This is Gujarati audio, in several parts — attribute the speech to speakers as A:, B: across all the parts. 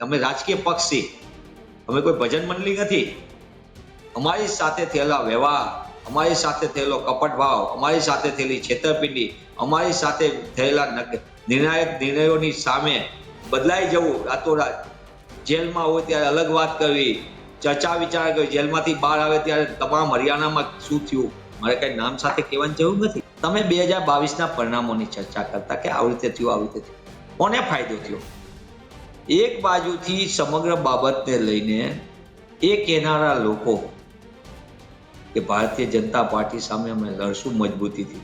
A: અમે રાજકીય પક્ષ છીએ, અમે કોઈ ભજન મંડળી નથી. અમારી સાથે થયેલા વ્યવહાર, અમારી સાથે થયેલો કપટ ભાવ, અમારી સાથે થયેલી છેતરપિંડી, અમારી સાથે થયેલા નિર્ણાયક નિર્ણયોની સામે બદલાઈ જવું રાતોરાત, જેલમાં હોય ત્યારે અલગ વાત કરવી, ચર્ચા વિચાર કરવી, જેલમાંથી બહાર આવે ત્યારે તમામ હરિયાણામાં શું થયું મારે કઈ નામ સાથે કહેવાની જરૂર નથી. તમે 2022ના પરિણામોની ચર્ચા કરતા કે આવી રીતે થયું, આવી રીતે થયું, કોને ફાયદો થયો? એક બાજુથી સમગ્ર બાબતને લઈને એ કહેનારા લોકો કે ભારતીય જનતા પાર્ટી સામે અમે લડશું મજબૂતીથી,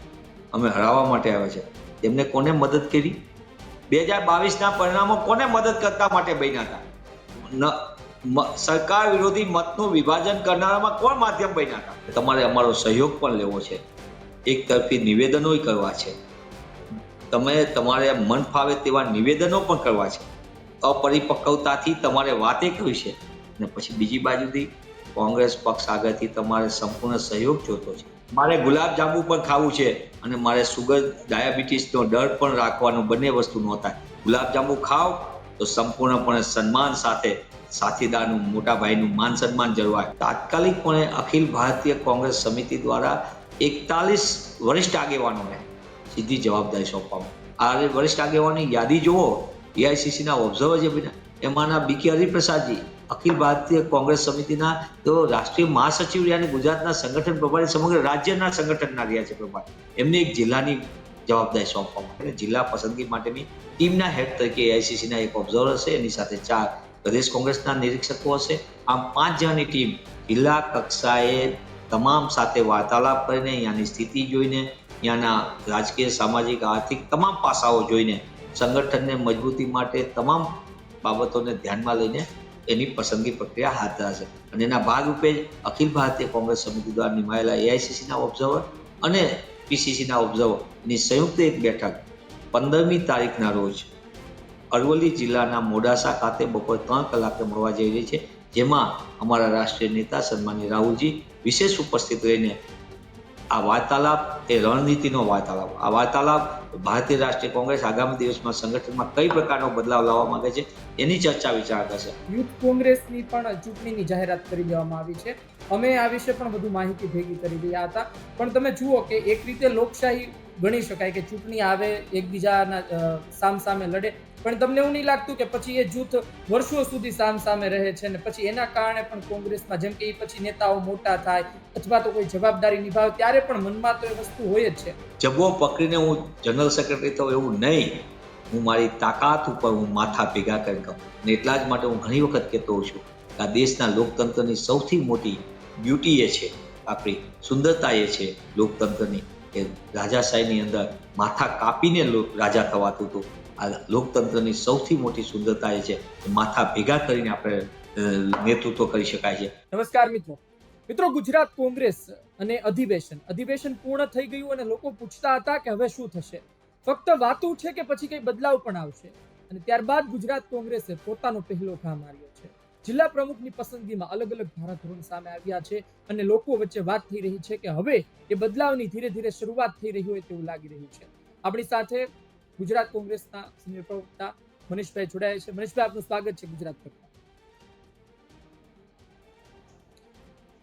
A: અમે હરાવવા માટે આવ્યા છે, તેમને કોને મદદ કરી? 2022ના પરિણામો કોને મદદ કરતા માટે બન્યા હતા? સરકાર વિરોધી મતનું વિભાજન કરનારામાં કોણ માધ્યમ બન્યા હતા? તમારે અમારો સહયોગ પણ લેવો છે, એક તરફી નિવેદનો કરવા છે, તમારે મન ફાવે તેવા નિવેદનો પણ કરવા છે, અપરિપક્વતાથી તમારે વાતે કરવી છે, અને પછી બીજી બાજુથી કોંગ્રેસ પક્ષ આગળથી તમારે સંપૂર્ણ સહયોગ જોતો છે. મારે ગુલાબજાંબુ પણ ખાવું છે અને મારે સુગર ડાયાબિટીસનો ડર પણ રાખવાનું, બંને વસ્તુ ન થાય. ગુલાબજાંબુ ખાવ તો સંપૂર્ણપણે સન્માન સાથે સાથીદારનું, મોટા ભાઈનું માન સન્માન જળવાય. તાત્કાલિકપણે અખિલ ભારતીય કોંગ્રેસ સમિતિ દ્વારા 41 વરિષ્ઠ આગેવાનોને સીધી જવાબદારી સોંપવામાં. આ વરિષ્ઠ આગેવાનોની યાદી જુઓ, એઆઈસીસીના ઓબ્ઝર્વર જે બન્યા એમાંના બીકે હરિપ્રસાદજી અખિલ ભારતીય કોંગ્રેસ સમિતિના તો રાષ્ટ્રીય મહાસચિવ રહ્યા અને ગુજરાતના સંગઠન પ્રભારી, સમગ્ર રાજ્યના સંગઠનના રહ્યા છે પ્રભારી. એમને એક જિલ્લાની જવાબદારી સોંપવામાં આવે. જિલ્લા પસંદગી માટેની ટીમના હેડ તરીકે એઆઈસીસીના એક ઓબ્ઝર્વર હશે, એની સાથે 4 પ્રદેશ કોંગ્રેસના નિરીક્ષકો હશે. આમ 5 જણની ટીમ જિલ્લા કક્ષાએ તમામ સાથે વાર્તાલાપ કરીને, અહીંયાની સ્થિતિ જોઈને, અહીંયાના રાજકીય, સામાજિક, આર્થિક તમામ પાસાઓ જોઈને સંગઠનને મજબૂતી માટે તમામ બાબતોને ધ્યાનમાં લઈને એની પસંદગી પ્રક્રિયા હાથ ધરાશે. અને એના ભાગરૂપે જ અખિલ ભારતીય કોંગ્રેસ સમિતિ દ્વારા નિમાયેલા એઆઈસીસીના ઓબ્ઝર્વર અને પીસીસીના ઓબ્ઝર્વરની સંયુક્ત એક બેઠક 15મી તારીખના રોજ અરવલ્લી જિલ્લાના મોડાસા ખાતે બપોર 3 કલાકે મળવા જઈ રહી છે, જેમાં અમારા રાષ્ટ્રીય નેતા સન્માનીય રાહુલજી વિશેષ ઉપસ્થિત રહીને આ વાર્તાલાપ એ રણનીતિનો વાર્તાલાપ, આ વાર્તાલાપ ભારતીય રાષ્ટ્રીય કોંગ્રેસ આગામી દિવસમાં સંગઠનમાં કઈ પ્રકારનો બદલાવ લાવવા માંગે છે એની ચર્ચા વિચારણા કરશે.
B: યુથ કોંગ્રેસની પણ ચૂંટણીની જાહેરાત કરી દેવામાં આવી છે. અમે આ વિશે પણ વધુ માહિતી ભેગી કરી રહ્યા હતા. પણ તમે જુઓ કે એક રીતે લોકશાહી ગણી શકાય કે ચૂંટણી આવે, એકબીજાના સામસામે લડે, પણ તમને એવું નહીં લાગતું કે પછી એ જૂથ વર્ષો સુધી સામસામે રહે છે, અને પછી એના કારણે પણ કોંગ્રેસમાં જેમ કે એ પછી નેતાઓ મોટા થાય અથવા તો કોઈ જવાબદારી નિભાવે ત્યારે પણ મનમાં તો એ વસ્તુ હોય જ છે.
A: જબ્બો પકડીને હું જનરલ સેક્રેટરી થઉં એવું નહીં, હું મારી તાકાત ઉપર હું માથા ભેગા કરી કહું. અને એટલા જ માટે હું ઘણી વખત કહેતો હોઉં છું કે આ દેશના લોકતંત્રની સૌથી મોટી બ્યુટી એ છે, આપણી સુંદરતા એ છે લોકતંત્રની, કે રાજાશાહીની અંદર માથા કાપીને રાજા થવાતું હતું. આ લોકતંત્રની સૌથી મોટી સુંદરતા એ છે કે માથા ભેગા કરીને આપણે નેતૃત્વ કરી શકાય છે.
B: નમસ્કાર મિત્રો, ગુજરાત કોંગ્રેસ અને અધિવેશન પૂર્ણ થઈ ગયું અને લોકો પૂછતા હતા કે હવે શું થશે, ફક્ત વાતું છે કે પછી કઈ બદલાવ પણ આવશે. અને ત્યારબાદ ગુજરાત કોંગ્રેસે પોતાનો પહેલો ઘા માર્યો છે. જિલ્લા પ્રમુખની પસંદગીમાં અલગ અલગ ધારાધોરણ સામે આવ્યા છે અને લોકો વચ્ચે વાત થઈ રહી છે કે હવે એ બદલાવની ધીરે ધીરે શરૂઆત થઈ રહી હોય તેવું લાગી રહ્યું છે. આપણી સાથે ગુજરાત કોંગ્રેસના સિનિયર પ્રવક્તા મનીષભાઈ જોડાયા છે. મનીષભાઈ, આપનું સ્વાગત છે ગુજરાત તકમાં.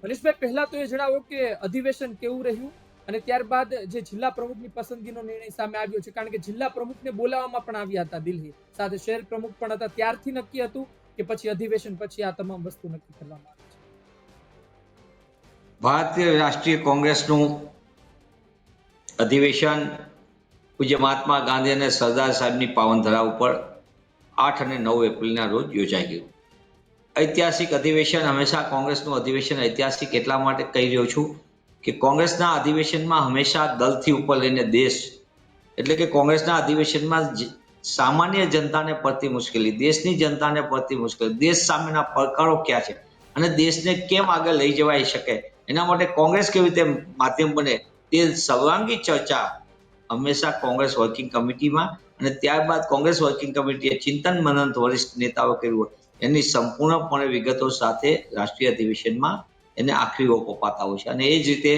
B: મનીષભાઈ, પહેલા તો એ જણાવો કે અધિવેશન કેવું રહ્યું અને ત્યારબાદ જે જિલ્લા પ્રમુખની પસંદગીનો નિર્ણય સામે આવ્યો છે, કારણ કે જિલ્લા પ્રમુખને બોલાવવામાં પણ આવ્યા હતા દિલ્હી, સાથે શહેર પ્રમુખ પણ હતા, ત્યારથી નક્કી હતું કે પછી અધિવેશન પછી આ તમામ વસ્તુ નક્કી કરવામાં આવી છે?
A: ભારતીય રાષ્ટ્રીય કોંગ્રેસનું અધિવેશન પૂજ્ય મહાત્મા ગાંધી અને સરદાર સાહેબની પાવનધરા ઉપર 8 અને 9 એપ્રિલના રોજ યોજાઈ ગયું. ઐતિહાસિક અધિવેશન. હંમેશા કોંગ્રેસનું અધિવેશન ઐતિહાસિક એટલા માટે કહી રહ્યો છું કે કોંગ્રેસના અધિવેશનમાં હંમેશા દલથી ઉપર લઈને દેશ, એટલે કે કોંગ્રેસના અધિવેશનમાં સામાન્ય જનતાને પડતી મુશ્કેલી, દેશની જનતાને પડતી મુશ્કેલી, દેશ સામેના પડકારો ક્યાં છે અને દેશને કેમ આગળ લઈ જવાઈ શકે, એના માટે કોંગ્રેસ કેવી રીતે માધ્યમ બને, તે સર્વાંગી ચર્ચા હંમેશા કોંગ્રેસ વર્કિંગ કમિટીમાં અને ત્યારબાદ કોંગ્રેસ વર્કિંગ કમિટીએ ચિંતન મનન વરિષ્ઠ નેતાઓ કર્યું હોય એની સંપૂર્ણપણે વિગતો સાથે રાષ્ટ્રીય અધિવેશનમાં એને આખરી ઓપ અપાતા હોય છે. અને એ જ રીતે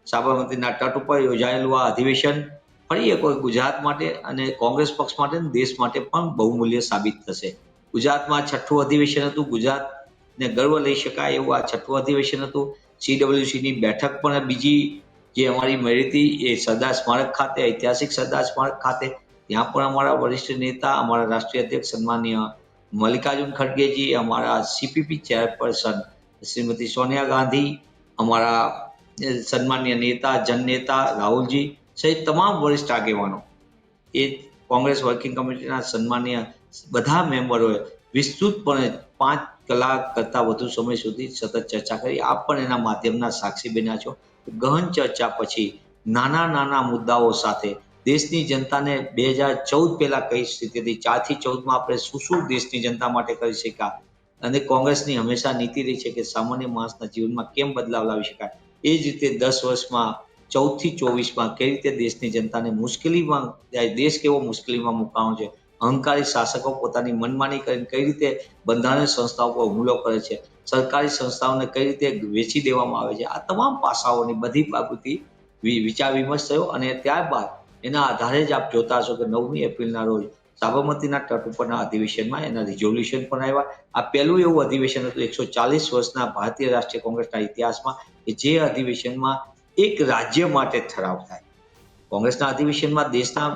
A: સાબરમતીના તટ ઉપર યોજાયેલું આ અધિવેશન ફરી એક ગુજરાત માટે અને કોંગ્રેસ પક્ષ માટે દેશ માટે પણ બહુમૂલ્ય સાબિત થશે. ગુજરાતમાં છઠ્ઠું અધિવેશન હતું. ગુજરાતને ગર્વ લઈ શકાય એવું આ છઠ્ઠું અધિવેશન હતું. CWCની બેઠક પણ બીજી જે અમારી મળી હતી એ સરદાર સ્મારક ખાતે, ઐતિહાસિક સરદાર સ્મારક ખાતે. ત્યાં પણ અમારા વરિષ્ઠ નેતા, અમારા રાષ્ટ્રીય અધ્યક્ષ સન્માનીય મલ્લિકાર્જુન ખડગેજી, અમારા CPP ચેરપર્સન શ્રીમતી સોનિયા ગાંધી, અમારા સન્માનીય નેતા જનનેતા રાહુલજી સહિત તમામ વરિષ્ઠ આગેવાનો, એ કોંગ્રેસ વર્કિંગ કમિટીના સન્માનીય બધા મેમ્બરોએ વિસ્તૃતપણે 5 કલાક કરતાં વધુ સમય સુધી સતત ચર્ચા કરી. આપ પણ એના માધ્યમના સાક્ષી બન્યા છો. ગહન ચર્ચા પછી નાના નાના મુદ્દાઓ સાથે દેશની જનતાને 2014 પહેલા કઈ સ્થિતિ હતી, 4 થી 14માં આપણે શું દેશની જનતા માટે કરી શક્યા, અને કોંગ્રેસની હંમેશા નીતિ રહી છે કે સામાન્ય માણસના જીવનમાં કેમ બદલાવ લાવી શકાય. એ જ રીતે 10 વર્ષમાં 14 થી 24માં કઈ રીતે દેશની જનતાને મુશ્કેલીમાં, દેશ કેવો મુશ્કેલીમાં મુકાણો છે, અહંકારી શાસકો પોતાની મનમાની કરીને કઈ રીતે બંધારણીય સંસ્થાઓ પર હુમલો કરે છે, સરકારી સંસ્થાઓને કઈ રીતે વેચી દેવામાં આવે છે, આ તમામ પાસાઓની બધી બાબતથી વિચાર વિમર્શ થયો. અને ત્યારબાદ એના આધારે જ આપ જોતા હશો કે 9મી એપ્રિલના રોજ સાબરમતીના તટ ઉપરના અધિવેશનમાં એના રિઝોલ્યુશન પણ આવ્યા. આ પહેલું એવું અધિવેશન હતું 140 વર્ષના ભારતીય રાષ્ટ્રીય કોંગ્રેસના ઇતિહાસમાં કે જે અધિવેશનમાં એક રાજ્ય માટે ઠરાવ થાય. કોંગ્રેસના અધિવેશનમાં દેશના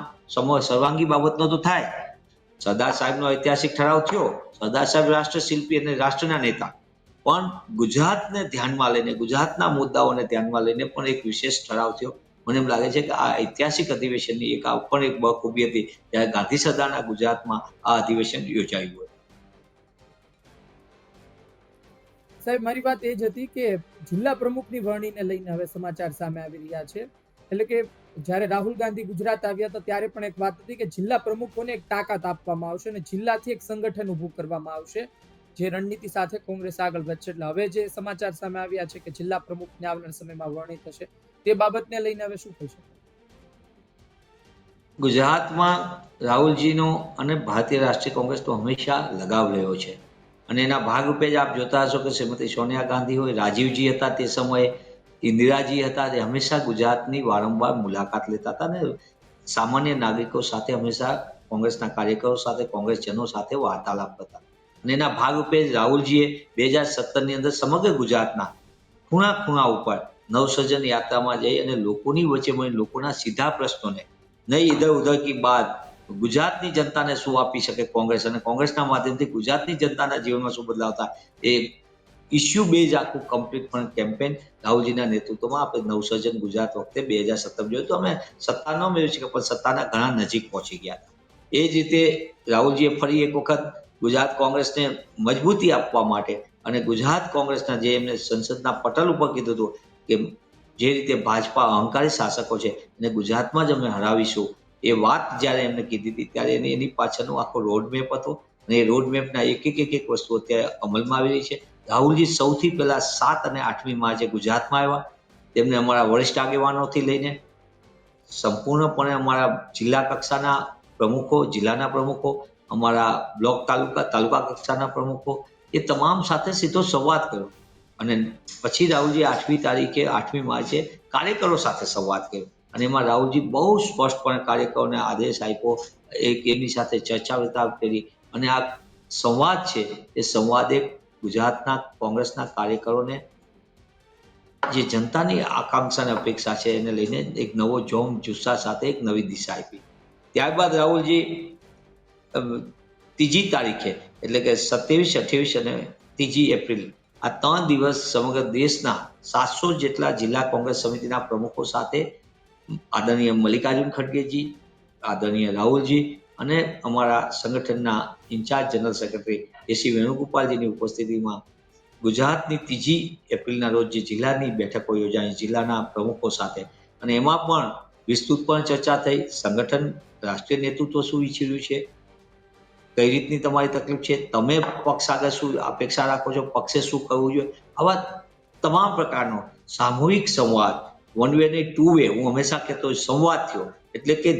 A: સર્વાંગી બાબતનો તો થાય. સરદાર સાહેબનો ઐતિહાસિક ઠરાવ થયો, સરદાર સાહેબ રાષ્ટ્ર શિલ્પી અને રાષ્ટ્રના નેતા, પણ ગુજરાતને ધ્યાનમાં લઈને, ગુજરાતના મુદ્દાઓને ધ્યાનમાં લઈને પણ એક વિશેષ ઠરાવ થયો. મને એમ લાગે છે કે આ ઐતિહાસિક અધિવેશનની એક પણ એક બખૂબી હતી જ્યારે ગાંધી સરદારના ગુજરાતમાં આ અધિવેશન યોજાયું હતું.
B: સાહેબ, મારી વાત એ જ હતી કે જિલ્લા પ્રમુખની વરણીને લઈને હવે સમાચાર સામે આવી રહ્યા છે. એટલે કે જ્યારે રાહુલ ગાંધી ગુજરાત આવ્યા હતા ત્યારે પણ એક વાત હતી કે જિલ્લા પ્રમુખોને એક તાકાત આપવામાં આવશે અને જિલ્લાથી એક સંગઠન ઊભું કરવામાં આવશે જે રણનીતિ સાથે કોંગ્રેસ આગળ વધશે. એટલે હવે જે સમાચાર સામે આવ્યા છે કે જિલ્લા પ્રમુખને આવનાર સમયમાં વરણી થશે, તે બાબતને લઈને હવે શું થઈ શકે?
A: ગુજરાતમાં રાહુલજીનો અને ભારતીય રાષ્ટ્રીય કોંગ્રેસનો હંમેશા લગાવ રહ્યો છે અને એના ભાગરૂપે જ આપ જોતા હશો કે શ્રીમતી સોનિયા ગાંધી હોય, રાજીવજી હતા તે સમયે, ઇન્દિરાજી હતા, તે હંમેશા ગુજરાતની વારંવાર મુલાકાત લેતા હતા અને સામાન્ય નાગરિકો સાથે હંમેશા કોંગ્રેસના કાર્યકરો સાથે, કોંગ્રેસજનો સાથે વાર્તાલાપ કરતા. અને એના ભાગરૂપે જ રાહુલજીએ 2017ની અંદર સમગ્ર ગુજરાતના ખૂણા ખૂણા ઉપર નવસર્જન યાત્રામાં જઈ અને લોકોની વચ્ચે મળી લોકોના સીધા પ્રશ્નોને, નહીં ઇધર ઉધર કી બાત, ગુજરાતની જનતાને શું આપી શકે કોંગ્રેસ અને કોંગ્રેસના માધ્યમથી ગુજરાતની જનતાના જીવનમાં શું બદલાવ થાય, એ ઇસ્યુ બેઝ આખું કમ્પ્લીટ પણ કેમ્પેન રાહુલજીના નેતૃત્વમાં આપણે નવસર્જન ગુજરાત વખતે 2017 જોયું તો અમે સત્તા ન મેળવી શક્યા પણ સત્તાના ઘણા નજીક પહોંચી ગયા હતા. એ જ રીતે રાહુલજીએ ફરી એક વખત ગુજરાત કોંગ્રેસને મજબૂતી આપવા માટે અને ગુજરાત કોંગ્રેસના જે એમને સંસદના પટલ ઉપર કીધું હતું કે જે રીતે ભાજપા અહંકારી શાસકો છે અને ગુજરાતમાં જ અમે હરાવીશું, એ વાત જ્યારે એમને કીધી હતી ત્યારે એની પાછળનો આખો રોડમેપ હતો અને એ રોડમેપના એક વસ્તુ અત્યારે અમલમાં આવી રહી છે. રાહુલજી સૌથી પહેલા 7 અને 8મી માર્ચે ગુજરાતમાં આવ્યા. તેમને અમારા વરિષ્ઠ આગેવાનોથી લઈને સંપૂર્ણપણે અમારા જિલ્લા કક્ષાના પ્રમુખો, જિલ્લાના પ્રમુખો, અમારા બ્લોક તાલુકા કક્ષાના પ્રમુખો, એ તમામ સાથે સીધો સંવાદ કર્યો અને પછી રાહુલજી 8મી માર્ચે કાર્યકરો સાથે સંવાદ કર્યો અને એમાં રાહુલજી બહુ સ્પષ્ટપણે કાર્યકરોને આદેશ આપ્યો, એમની સાથે ચર્ચા વિચારણા કરી અને આ સંવાદ છે એ સંવાદે ગુજરાતના કોંગ્રેસના કાર્યકરોને જે જનતાની આકાંક્ષા અને અપેક્ષા છે એને લઈને એક નવો જોમ જુસ્સા સાથે એક નવી દિશા આપી. ત્યારબાદ રાહુલજી 3જી તારીખે એટલે કે 27, 28 અને 3જી એપ્રિલ આ 3 દિવસ સમગ્ર દેશના 700 જેટલા જિલ્લા કોંગ્રેસ સમિતિના પ્રમુખો સાથે આદરણીય મલ્લિકાર્જુન ખડગેજી, આદરણીય રાહુલજી અને અમારા સંગઠનના ઇન્ચાર્જ જનરલ સેક્રેટરી એસી વેણુગોપાલજીની ઉપસ્થિતિમાં ગુજરાતની 3જી એપ્રિલના રોજ જે જિલ્લાની બેઠકો યોજાઈ જિલ્લાના પ્રમુખો સાથે અને એમાં પણ વિસ્તૃત પણ ચર્ચા થઈ. સંગઠન રાષ્ટ્રીય નેતૃત્વ શું ઈચ્છી રહ્યું છે, કઈ રીતની તમારી તકલીફ છે, તમે પક્ષ આગળ શું અપેક્ષા રાખો છો, પક્ષે શું કરવું જોઈએ, આવા તમામ પ્રકારનો સામૂહિક સંવાદ, વન વે નહીં 2 વે, હું હંમેશા કહેતો સંવાદ થયો. એટલે કે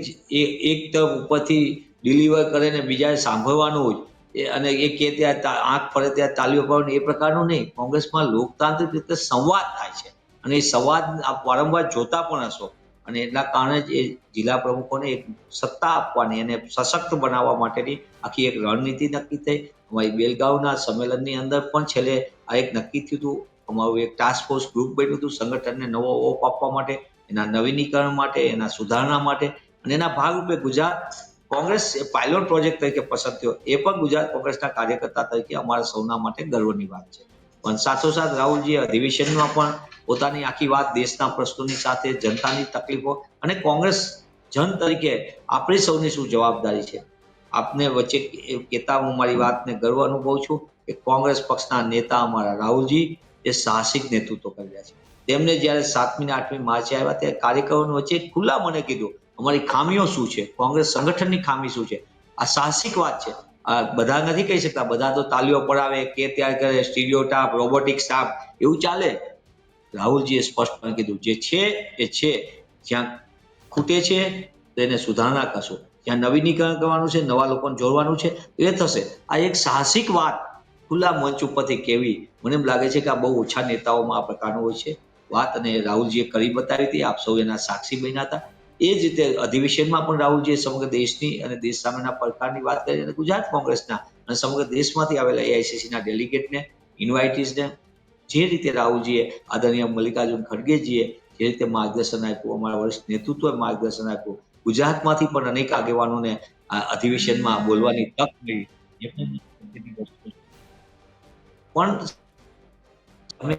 A: એક તરફ ઉપરથી ડિલિવર કરે ને બીજાએ સાંભળવાનું હોય અને એ કે ત્યાં આંખ ફરે ત્યાં તાલીઓ પાડવાની, એ પ્રકારનું નહીં. કોંગ્રેસમાં લોકતાંત્રિક રીતે સંવાદ થાય છે અને એ સંવાદ આપ વારંવાર જોતા પણ હશો અને એના કારણે જ એ જિલ્લા પ્રમુખોને એક સત્તા આપવાની અને સશક્ત બનાવવા માટેની આખી એક રણનીતિ નક્કી થઈ. અમારી બેલગાંવના સંમેલનની અંદર પણ છેલ્લે આ એક નક્કી થયું હતું. અમારું એક ટાસ્ક ફોર્સ ગ્રુપ બન્યું હતું સંગઠનને નવો ઓપ આપવા માટે, એના નવીનીકરણ માટે, એના સુધારણા માટે, અને એના ભાગરૂપે Gujarat Congress a pilot project તરીકે પસંદ થયો. એ પણ ગુજરાત કોંગ્રેસના કાર્યકર્તા તરીકે અમારા સૌના માટે ગર્વની વાત છે. પણ સાથોસાથ રાહુલજીએ અધિવેશનમાં પણ પોતાની આખી વાત દેશના પ્રશ્નોની સાથે, જનતાની તકલીફો અને કોંગ્રેસ જન તરીકે આપણી સૌની શું જવાબદારી છે, આપને વચ્ચે કહેતા હું મારી વાતને ગર્વ અનુભવું છું કે કોંગ્રેસ પક્ષના નેતા અમારા રાહુલજી એ સાહસિક નેતૃત્વ કરી રહ્યા છે. તેમને જ્યારે 7મી ને 8મી માર્ચે આવ્યા ત્યારે કાર્યકરોની વચ્ચે ખુલ્લા મને કીધું અમારી ખામીઓ શું છે, કોંગ્રેસ સંગઠનની ખામી શું છે. આ સાહસિક વાત છે. બધા નથી કહી શકતા, બધા તો તાલીઓ પડાવે, કે તૈયાર કરે, સ્ટીરિયો ટાપ, રોબોટિક સ્ટાફ એવું ચાલે. રાહુલજીએ સ્પષ્ટપણે કીધું જે છે એ છે, જ્યાં ખૂટે છે તેને સુધારણા કરશો, જ્યાં નવીનીકરણ કરવાનું છે, નવા લોકોને જોડવાનું છે એ થશે. આ એક સાહસિક વાત ખુલ્લા મંચ ઉપરથી કેવી, મને એમ લાગે છે કે આ બહુ ઓછા નેતાઓમાં આ પ્રકારનું હોય છે વાત, અને રાહુલજીએ કરી બતાવી હતી. આપ સૌ એના સાક્ષી બન્યા હતા. એ જ રીતે અધિવેશનમાં પણ રાહુલજીએ સમગ્ર દેશની અને દેશ સામેના પડકારની વાત કરી, અને ગુજરાત કોંગ્રેસના અને સમગ્ર દેશમાંથી આવેલા એઆઈસીસીના ડેલિગેટને, ઇન્વાઇટીસને જે રીતે રાહુલજીએ આદરણીય મલ્લિકાર્જુન ખડગેજીએ જે રીતે માર્ગદર્શન આપ્યું, અમારા વરિષ્ઠ નેતૃત્વએ માર્ગદર્શન આપ્યું, ગુજરાતમાંથી પણ અનેક આગેવાનોને આ અધિવેશનમાં બોલવાની તક મળી. એ પણ અગત્યની વસ્તુ છે. પણ અમે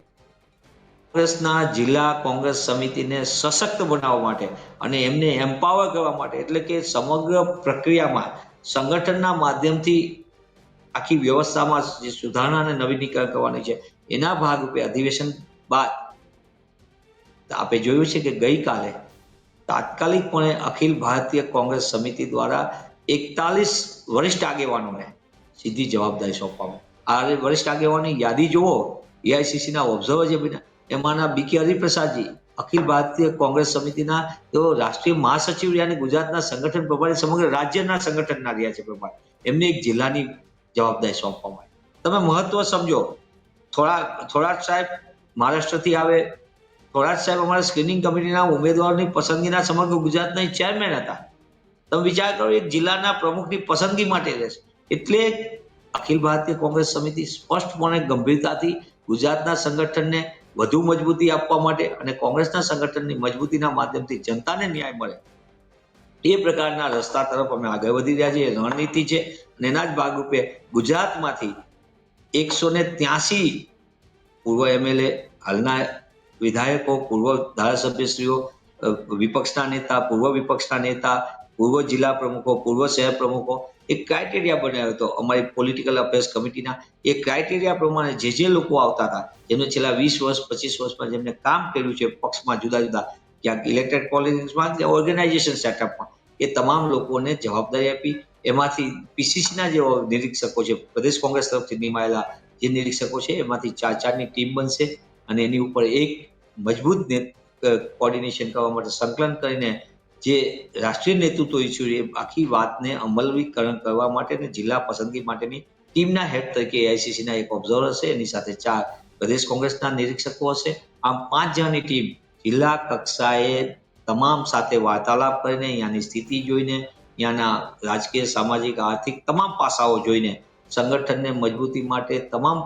A: કોંગ્રેસના જિલ્લા કોંગ્રેસ સમિતિને સશક્ત બનાવવા માટે અને એમને એમ્પાવર કરવા માટે, એટલે કે સમગ્ર પ્રક્રિયામાં સંગઠનના માધ્યમથી આખી વ્યવસ્થામાં જે સુધારણા અને નવીનીકરણ કરવાની છે, એના ભાગરૂપે અધિવેશન બાદ આપે જોયું છે કે ગઈકાલે તાત્કાલિકપણે અખિલ ભારતીય કોંગ્રેસ સમિતિ દ્વારા 41 વરિષ્ઠ આગેવાનોને સીધી જવાબદારી સોંપવામાં. આ વરિષ્ઠ આગેવાનોની યાદી જુઓ, એઆઈસીસીના ઓબ્ઝર્વર જે બન્યા એમાંના બીકે હરિપ્રસાદજી અખિલ ભારતીય કોંગ્રેસ સમિતિના તેઓ રાષ્ટ્રીય મહાસચિવ રહ્યા અને ગુજરાતના સંગઠન પ્રભારી, સમગ્ર રાજ્યના સંગઠનના રહ્યા છે પ્રભારી. એમને એક જિલ્લાની જવાબદારી સોંપવામાં આવી. તમે મહત્વ સમજો. થોડાક સાહેબ મહારાષ્ટ્રથી આવે, થોડાક સાહેબ અમારા સ્ક્રીનિંગ કમિટીના ઉમેદવારોની પસંદગીના સમગ્ર ગુજરાતના ચેરમેન હતા. તમે વિચાર કરો, એક જિલ્લાના પ્રમુખની પસંદગી માટે રહેશે. એટલે અખિલ ભારતીય કોંગ્રેસ સમિતિ સ્પષ્ટપણે ગંભીરતાથી ગુજરાતના સંગઠનને વધુ મજબૂતી આપવા માટે અને કોંગ્રેસના સંગઠનની મજબૂતીના માધ્યમથી જનતાને ન્યાય મળે એ પ્રકારના રસ્તા તરફ અમે આગળ વધી રહ્યા છીએ. રણનીતિ છે અને એના જ ભાગરૂપે ગુજરાતમાંથી 183 પૂર્વ એમએલએ, હાલના વિધાયકો, પૂર્વ ધારાસભ્યશ્રીઓ, વિપક્ષના નેતા, પૂર્વ વિપક્ષના નેતા, પૂર્વ જિલ્લા પ્રમુખો, પૂર્વ શહેર પ્રમુખો એક ક્રાઇટેરિયા બનાવ્યો હતો અમારી પોલિટિકલ અફેર્સ કમિટીના. એ ક્રાઇટેરિયા પ્રમાણે જે લોકો આવતા હતા, જેમને છેલ્લા 20 વર્ષ 25 વર્ષમાં જેમને કામ કર્યું છે પક્ષમાં, જુદા જુદા ક્યાંક ઇલેક્ટેડ પોલિટિક્સમાં, ઓર્ગેનાઇઝેશન સેટઅપમાં, એ તમામ લોકોને જવાબદારી આપી. એમાંથી પીસીસીના જે નિરીક્ષકો છે, પ્રદેશ કોંગ્રેસ તરફથી નિમાયેલા જે નિરીક્ષકો છે, એમાંથી 4-4ની ટીમ બનશે અને એની ઉપર એક મજબૂત કોર્ડિનેશન કરવા માટે સંકલન કરીને જે રાષ્ટ્રીય નેતૃત્વ ઇચ્છ્યું એ આખી વાતને અમલીકરણ કરવા માટે અને જિલ્લા પસંદગી માટેની ટીમના હેડ તરીકે એઆઈસીસીના એક ઓબ્ઝર્વર હશે, એની સાથે 4 પ્રદેશ કોંગ્રેસના નિરીક્ષકો હશે. આમ 5 જણની ટીમ જિલ્લા કક્ષાએ તમામ સાથે વાર્તાલાપ કરીને, અહીંયાની સ્થિતિ જોઈને, અહીંયાના રાજકીય, સામાજિક, આર્થિક તમામ પાસાઓ જોઈને સંગઠનને મજબૂતી માટે તમામ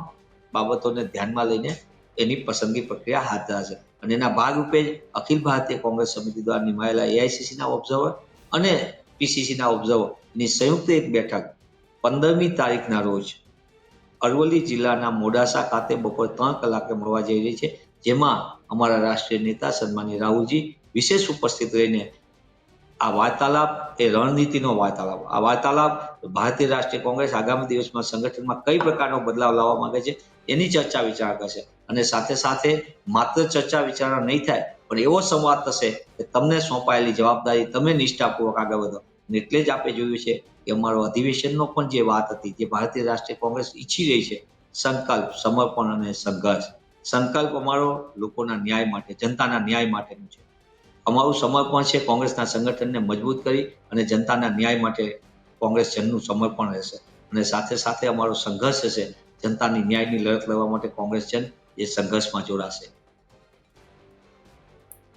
A: બાબતોને ધ્યાનમાં લઈને એની પસંદગી પ્રક્રિયા હાથ ધરાશે. અને એના ભાગરૂપે જ અખિલ ભારતીય કોંગ્રેસ સમિતિ દ્વારા નિમાયેલા એઆઈસીસીના ઓબ્ઝર્વર અને પીસીસીના ઓબ્ઝર્વર ની સંયુક્ત એક બેઠક 15મી તારીખના રોજ અરવલ્લી જિલ્લાના મોડાસા ખાતે બપોરે 3 કલાકે મળવા જઈ રહી છે, જેમાં અમારા રાષ્ટ્રીય નેતા સન્માનીય રાહુલજી વિશેષ ઉપસ્થિત રહીને આ વાર્તાલાપ એ રણનીતિનો વાર્તાલાપ, આ વાર્તાલાપ ભારતીય રાષ્ટ્રીય કોંગ્રેસ આગામી દિવસમાં સંગઠનમાં કઈ પ્રકારનો બદલાવ લાવવા માંગે છે એની ચર્ચા વિચારણા કરશે. અને સાથે સાથે માત્ર ચર્ચા વિચારણા નહીં થાય, પણ એવો સંવાદ થશે કે તમને સોંપાયેલી જવાબદારી તમે નિષ્ઠાપૂર્વક આગળ વધો. એટલે જ આપણે જોયું છે કે અમારો અધિવેશનનો પણ જે વાત હતી, જે ભારતીય રાષ્ટ્રીય કોંગ્રેસ ઈચ્છી રહી છે, સંકલ્પ, સમર્પણ અને સંઘર્ષ. સંકલ્પ અમારો લોકોના ન્યાય માટે, જનતાના ન્યાય માટેનું છે. અમારું સમર્પણ છે કોંગ્રેસના સંગઠનને મજબૂત કરી અને જનતાના ન્યાય માટે કોંગ્રેસ જનનું સમર્પણ રહેશે. અને સાથે સાથે અમારો સંઘર્ષ હશે, જનતાની ન્યાયની લડત લડવા માટે કોંગ્રેસ જન એ સંઘર્ષમાં જોડાશે.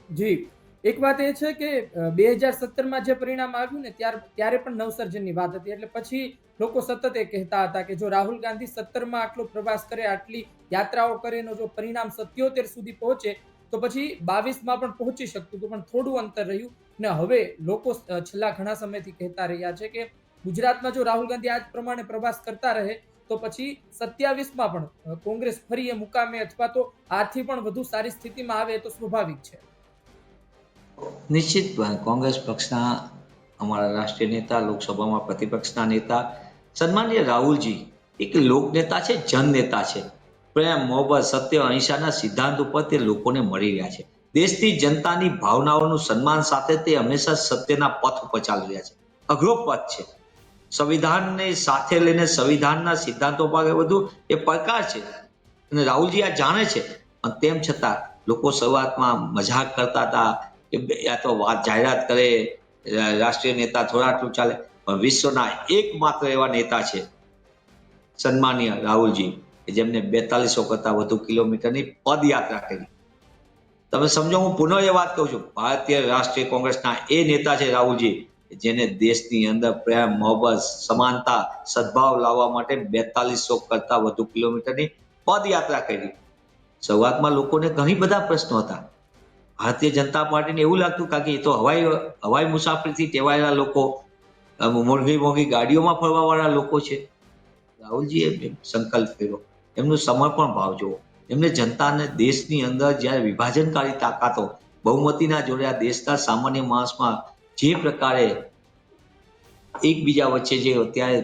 B: જી, એક વાત એ છે કે 2017માં જે પરિણામ આવ્યું ને ત્યારે પણ નવસર્જનની વાત હતી. એટલે પછી લોકો સતત એ કહેતા હતા કે જો રાહુલ ગાંધી 17માં આટલો પ્રવાસ કરે, આટલી યાત્રાઓ કરે, એનો જો પરિણામ 77 સુધી પહોંચે તો પછી 22માં પણ પહોંચી શકતું હતું, પણ થોડું અંતર રહ્યું. ને હવે લોકો છેલ્લા ઘણા સમયથી કહેતા રહ્યા છે કે ગુજરાતમાં જો રાહુલ ગાંધી આ જ પ્રમાણે પ્રવાસ કરતા રહે તો પછી 27માં પણ કોંગ્રેસ ફરી એ મુકામે અથવા તો આથી પણ વધુ સારી સ્થિતિમાં આવે એ તો સ્વાભાવિક છે.
A: નિશ્ચિતપણે કોંગ્રેસ પક્ષના અમારા રાષ્ટ્રીય નેતા, લોકસભામાં પ્રતિપક્ષના નેતા સન્માનીય રાહુલજી એક લોકનેતા છે, જનનેતા છે. પ્રેમ, મોહબ્બત, સત્ય, અહિંસાના સિદ્ધાંત ઉપર તે લોકોને મળી રહ્યા છે. દેશની જનતાની ભાવનાઓનું સન્માન સાથે તે હંમેશા સત્યના પથ ઉપર ચાલી રહ્યા છે. અઘરો પથ છે. સંવિધાનને સાથે લઈને સંવિધાનના સિદ્ધાંતો પર આગળ વધવું એ પડકાર છે અને રાહુલજી આ જાણે છે. પણ તેમ છતાં લોકો શરૂઆતમાં મજાક કરતા હતા કે યા તો વાત જાહેરાત કરે, રાષ્ટ્રીય નેતા થોડા ચાલે, પણ વિશ્વના એકમાત્ર એવા નેતા છે સન્માનીય રાહુલજી કે જેમને 4200 કરતા વધુ કિલોમીટરની પદયાત્રા કરી. તમે સમજો, હું પુનઃ એ વાત કહું છું, ભારતીય રાષ્ટ્રીય કોંગ્રેસના એ નેતા છે રાહુલજી, જેને દેશની અંદર પ્રેમ, મોહબ્બત, સમાનતા, સદભાવ લાવવા માટે 4200 કરતા વધુ કિલોમીટરની પદયાત્રા કરી. શરૂઆતમાં લોકોને ઘણી બધા પ્રશ્નો હતા. ભારતીય જનતા પાર્ટીને એવું લાગતું કે એ તો હવાઈ મુસાફરીથી ટેવાયેલા લોકો, મોંઘી મોંઘી ગાડીઓમાં ફરવાવાળા લોકો છે. રાહુલજીએ સંકલ્પ કર્યો, એમનું સમર્પણ ભાવ જુઓ. એમને જનતાને દેશની અંદર જ્યારે વિભાજનકારી તાકાતો બહુમતીના જોડે આ દેશના સામાન્ય માણસમાં જે પ્રકારે એકબીજા વચ્ચે જે અત્યારે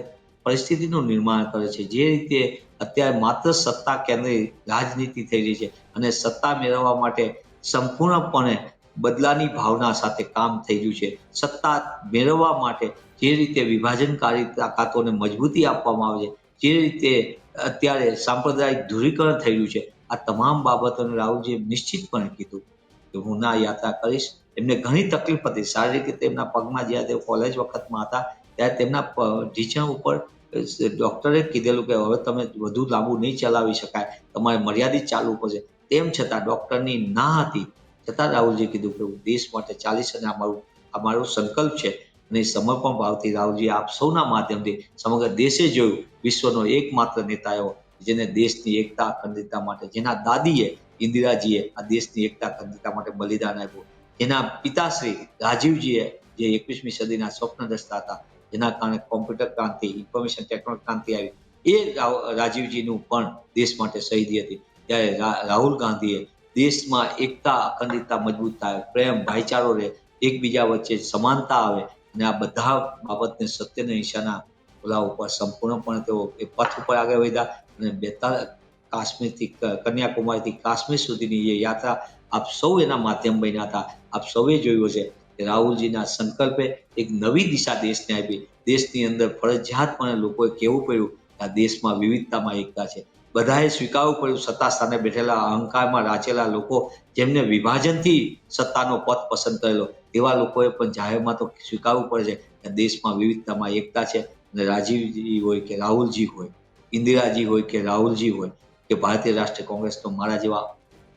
A: પરિસ્થિતિનું નિર્માણ કરે છે, જે રીતે અત્યારે માત્ર સત્તા કેન્દ્રિત રાજનીતિ થઈ રહી છે અને સત્તા મેળવવા માટે સંપૂર્ણપણે બદલાની ભાવના સાથે કામ થઈ રહ્યું છે. સત્તા મેળવવા માટે જે રીતે વિભાજનકારી તાકાતોને મજબૂતી આપવામાં આવે છે, જે રીતે અત્યારે સાંપ્રદાયિક ધ્રુવીકરણ થઈ રહ્યું છે, આ તમામ બાબતોને રાહુલજીએ નિશ્ચિતપણે કીધું કે હું ના યાત્રા કરીશ. એમને ઘણી તકલીફ હતી શારીરિક રીતે. એમના પગમાં જ્યારે તેઓ કોલેજ વખતમાં હતા ત્યારે તેમના ઢીંચણ ઉપર ડૉક્ટરે કીધેલું કે હવે તમે વધુ લાંબુ નહીં ચલાવી શકાય, તમારે મર્યાદિત ચાલવું પડશે. તેમ છતાં ડૉક્ટરની ના હતી છતાં રાહુલજીએ કીધું કે હું દેશ માટે ચાલીશ અને આ મારો સંકલ્પ છે. અને સમર્પણ ભાવથી રાહુલજી આપ સૌના માધ્યમથી સમગ્ર દેશે જોયું વિશ્વનો એકમાત્ર નેતા એવો જેને દેશની એકતા અખંડિતતા માટે, જેના દાદીએ ઇન્દિરાજીએ આ દેશની એકતા અખંડિતતા માટે બલિદાન આપ્યું, જેના પિતાશ્રી રાજીવજીએ જે 21મી સદીના સ્વપ્નદ્રષ્ટા હતા, જેના કારણે કોમ્પ્યુટર ક્રાંતિ, ઇન્ફોર્મેશન ટેકનોલોજી ક્રાંતિ આવી, એ રાજીવજીનું પણ દેશ માટે શહીદી હતી. ત્યારે રાહુલ ગાંધીએ દેશમાં એકતા અખંડિતતા મજબૂત થાય, પ્રેમ, ભાઈચારો રહે, એકબીજા વચ્ચે સમાનતા આવે અને આ બધા બાબતને સત્ય અને અહિંસાના ઓલા ઉપર સંપૂર્ણપણે તેઓ એ પથ ઉપર આગળ વધ્યા અને કાશ્મીરથી કન્યાકુમારીથી કાશ્મીર સુધીની એ યાત્રા આપ સૌ એના માધ્યમ બન્યા હતા. આપ સૌએ જોયું છે કે રાહુલજીના સંકલ્પે એક નવી દિશા દેશને આપી. દેશની અંદર ફરજિયાતપણે લોકોએ કહેવું પડ્યું કે આ દેશમાં વિવિધતામાં એકતા છે. બધાએ સ્વીકારવું પડ્યું, સત્તા સ્થાને બેઠેલા અહંકારમાં રાચેલા લોકો જેમને વિભાજનથી સત્તાનો પથ પસંદ કરેલો, એવા લોકોએ પણ જાહેરમાં તો સ્વીકારવું પડે છે કે દેશમાં વિવિધતામાં એકતા છે. અને રાજીવજી હોય કે રાહુલજી હોય, ઇન્દિરાજી હોય કે રાહુલજી હોય કે ભારતીય રાષ્ટ્રીય કોંગ્રેસનો મારા જેવા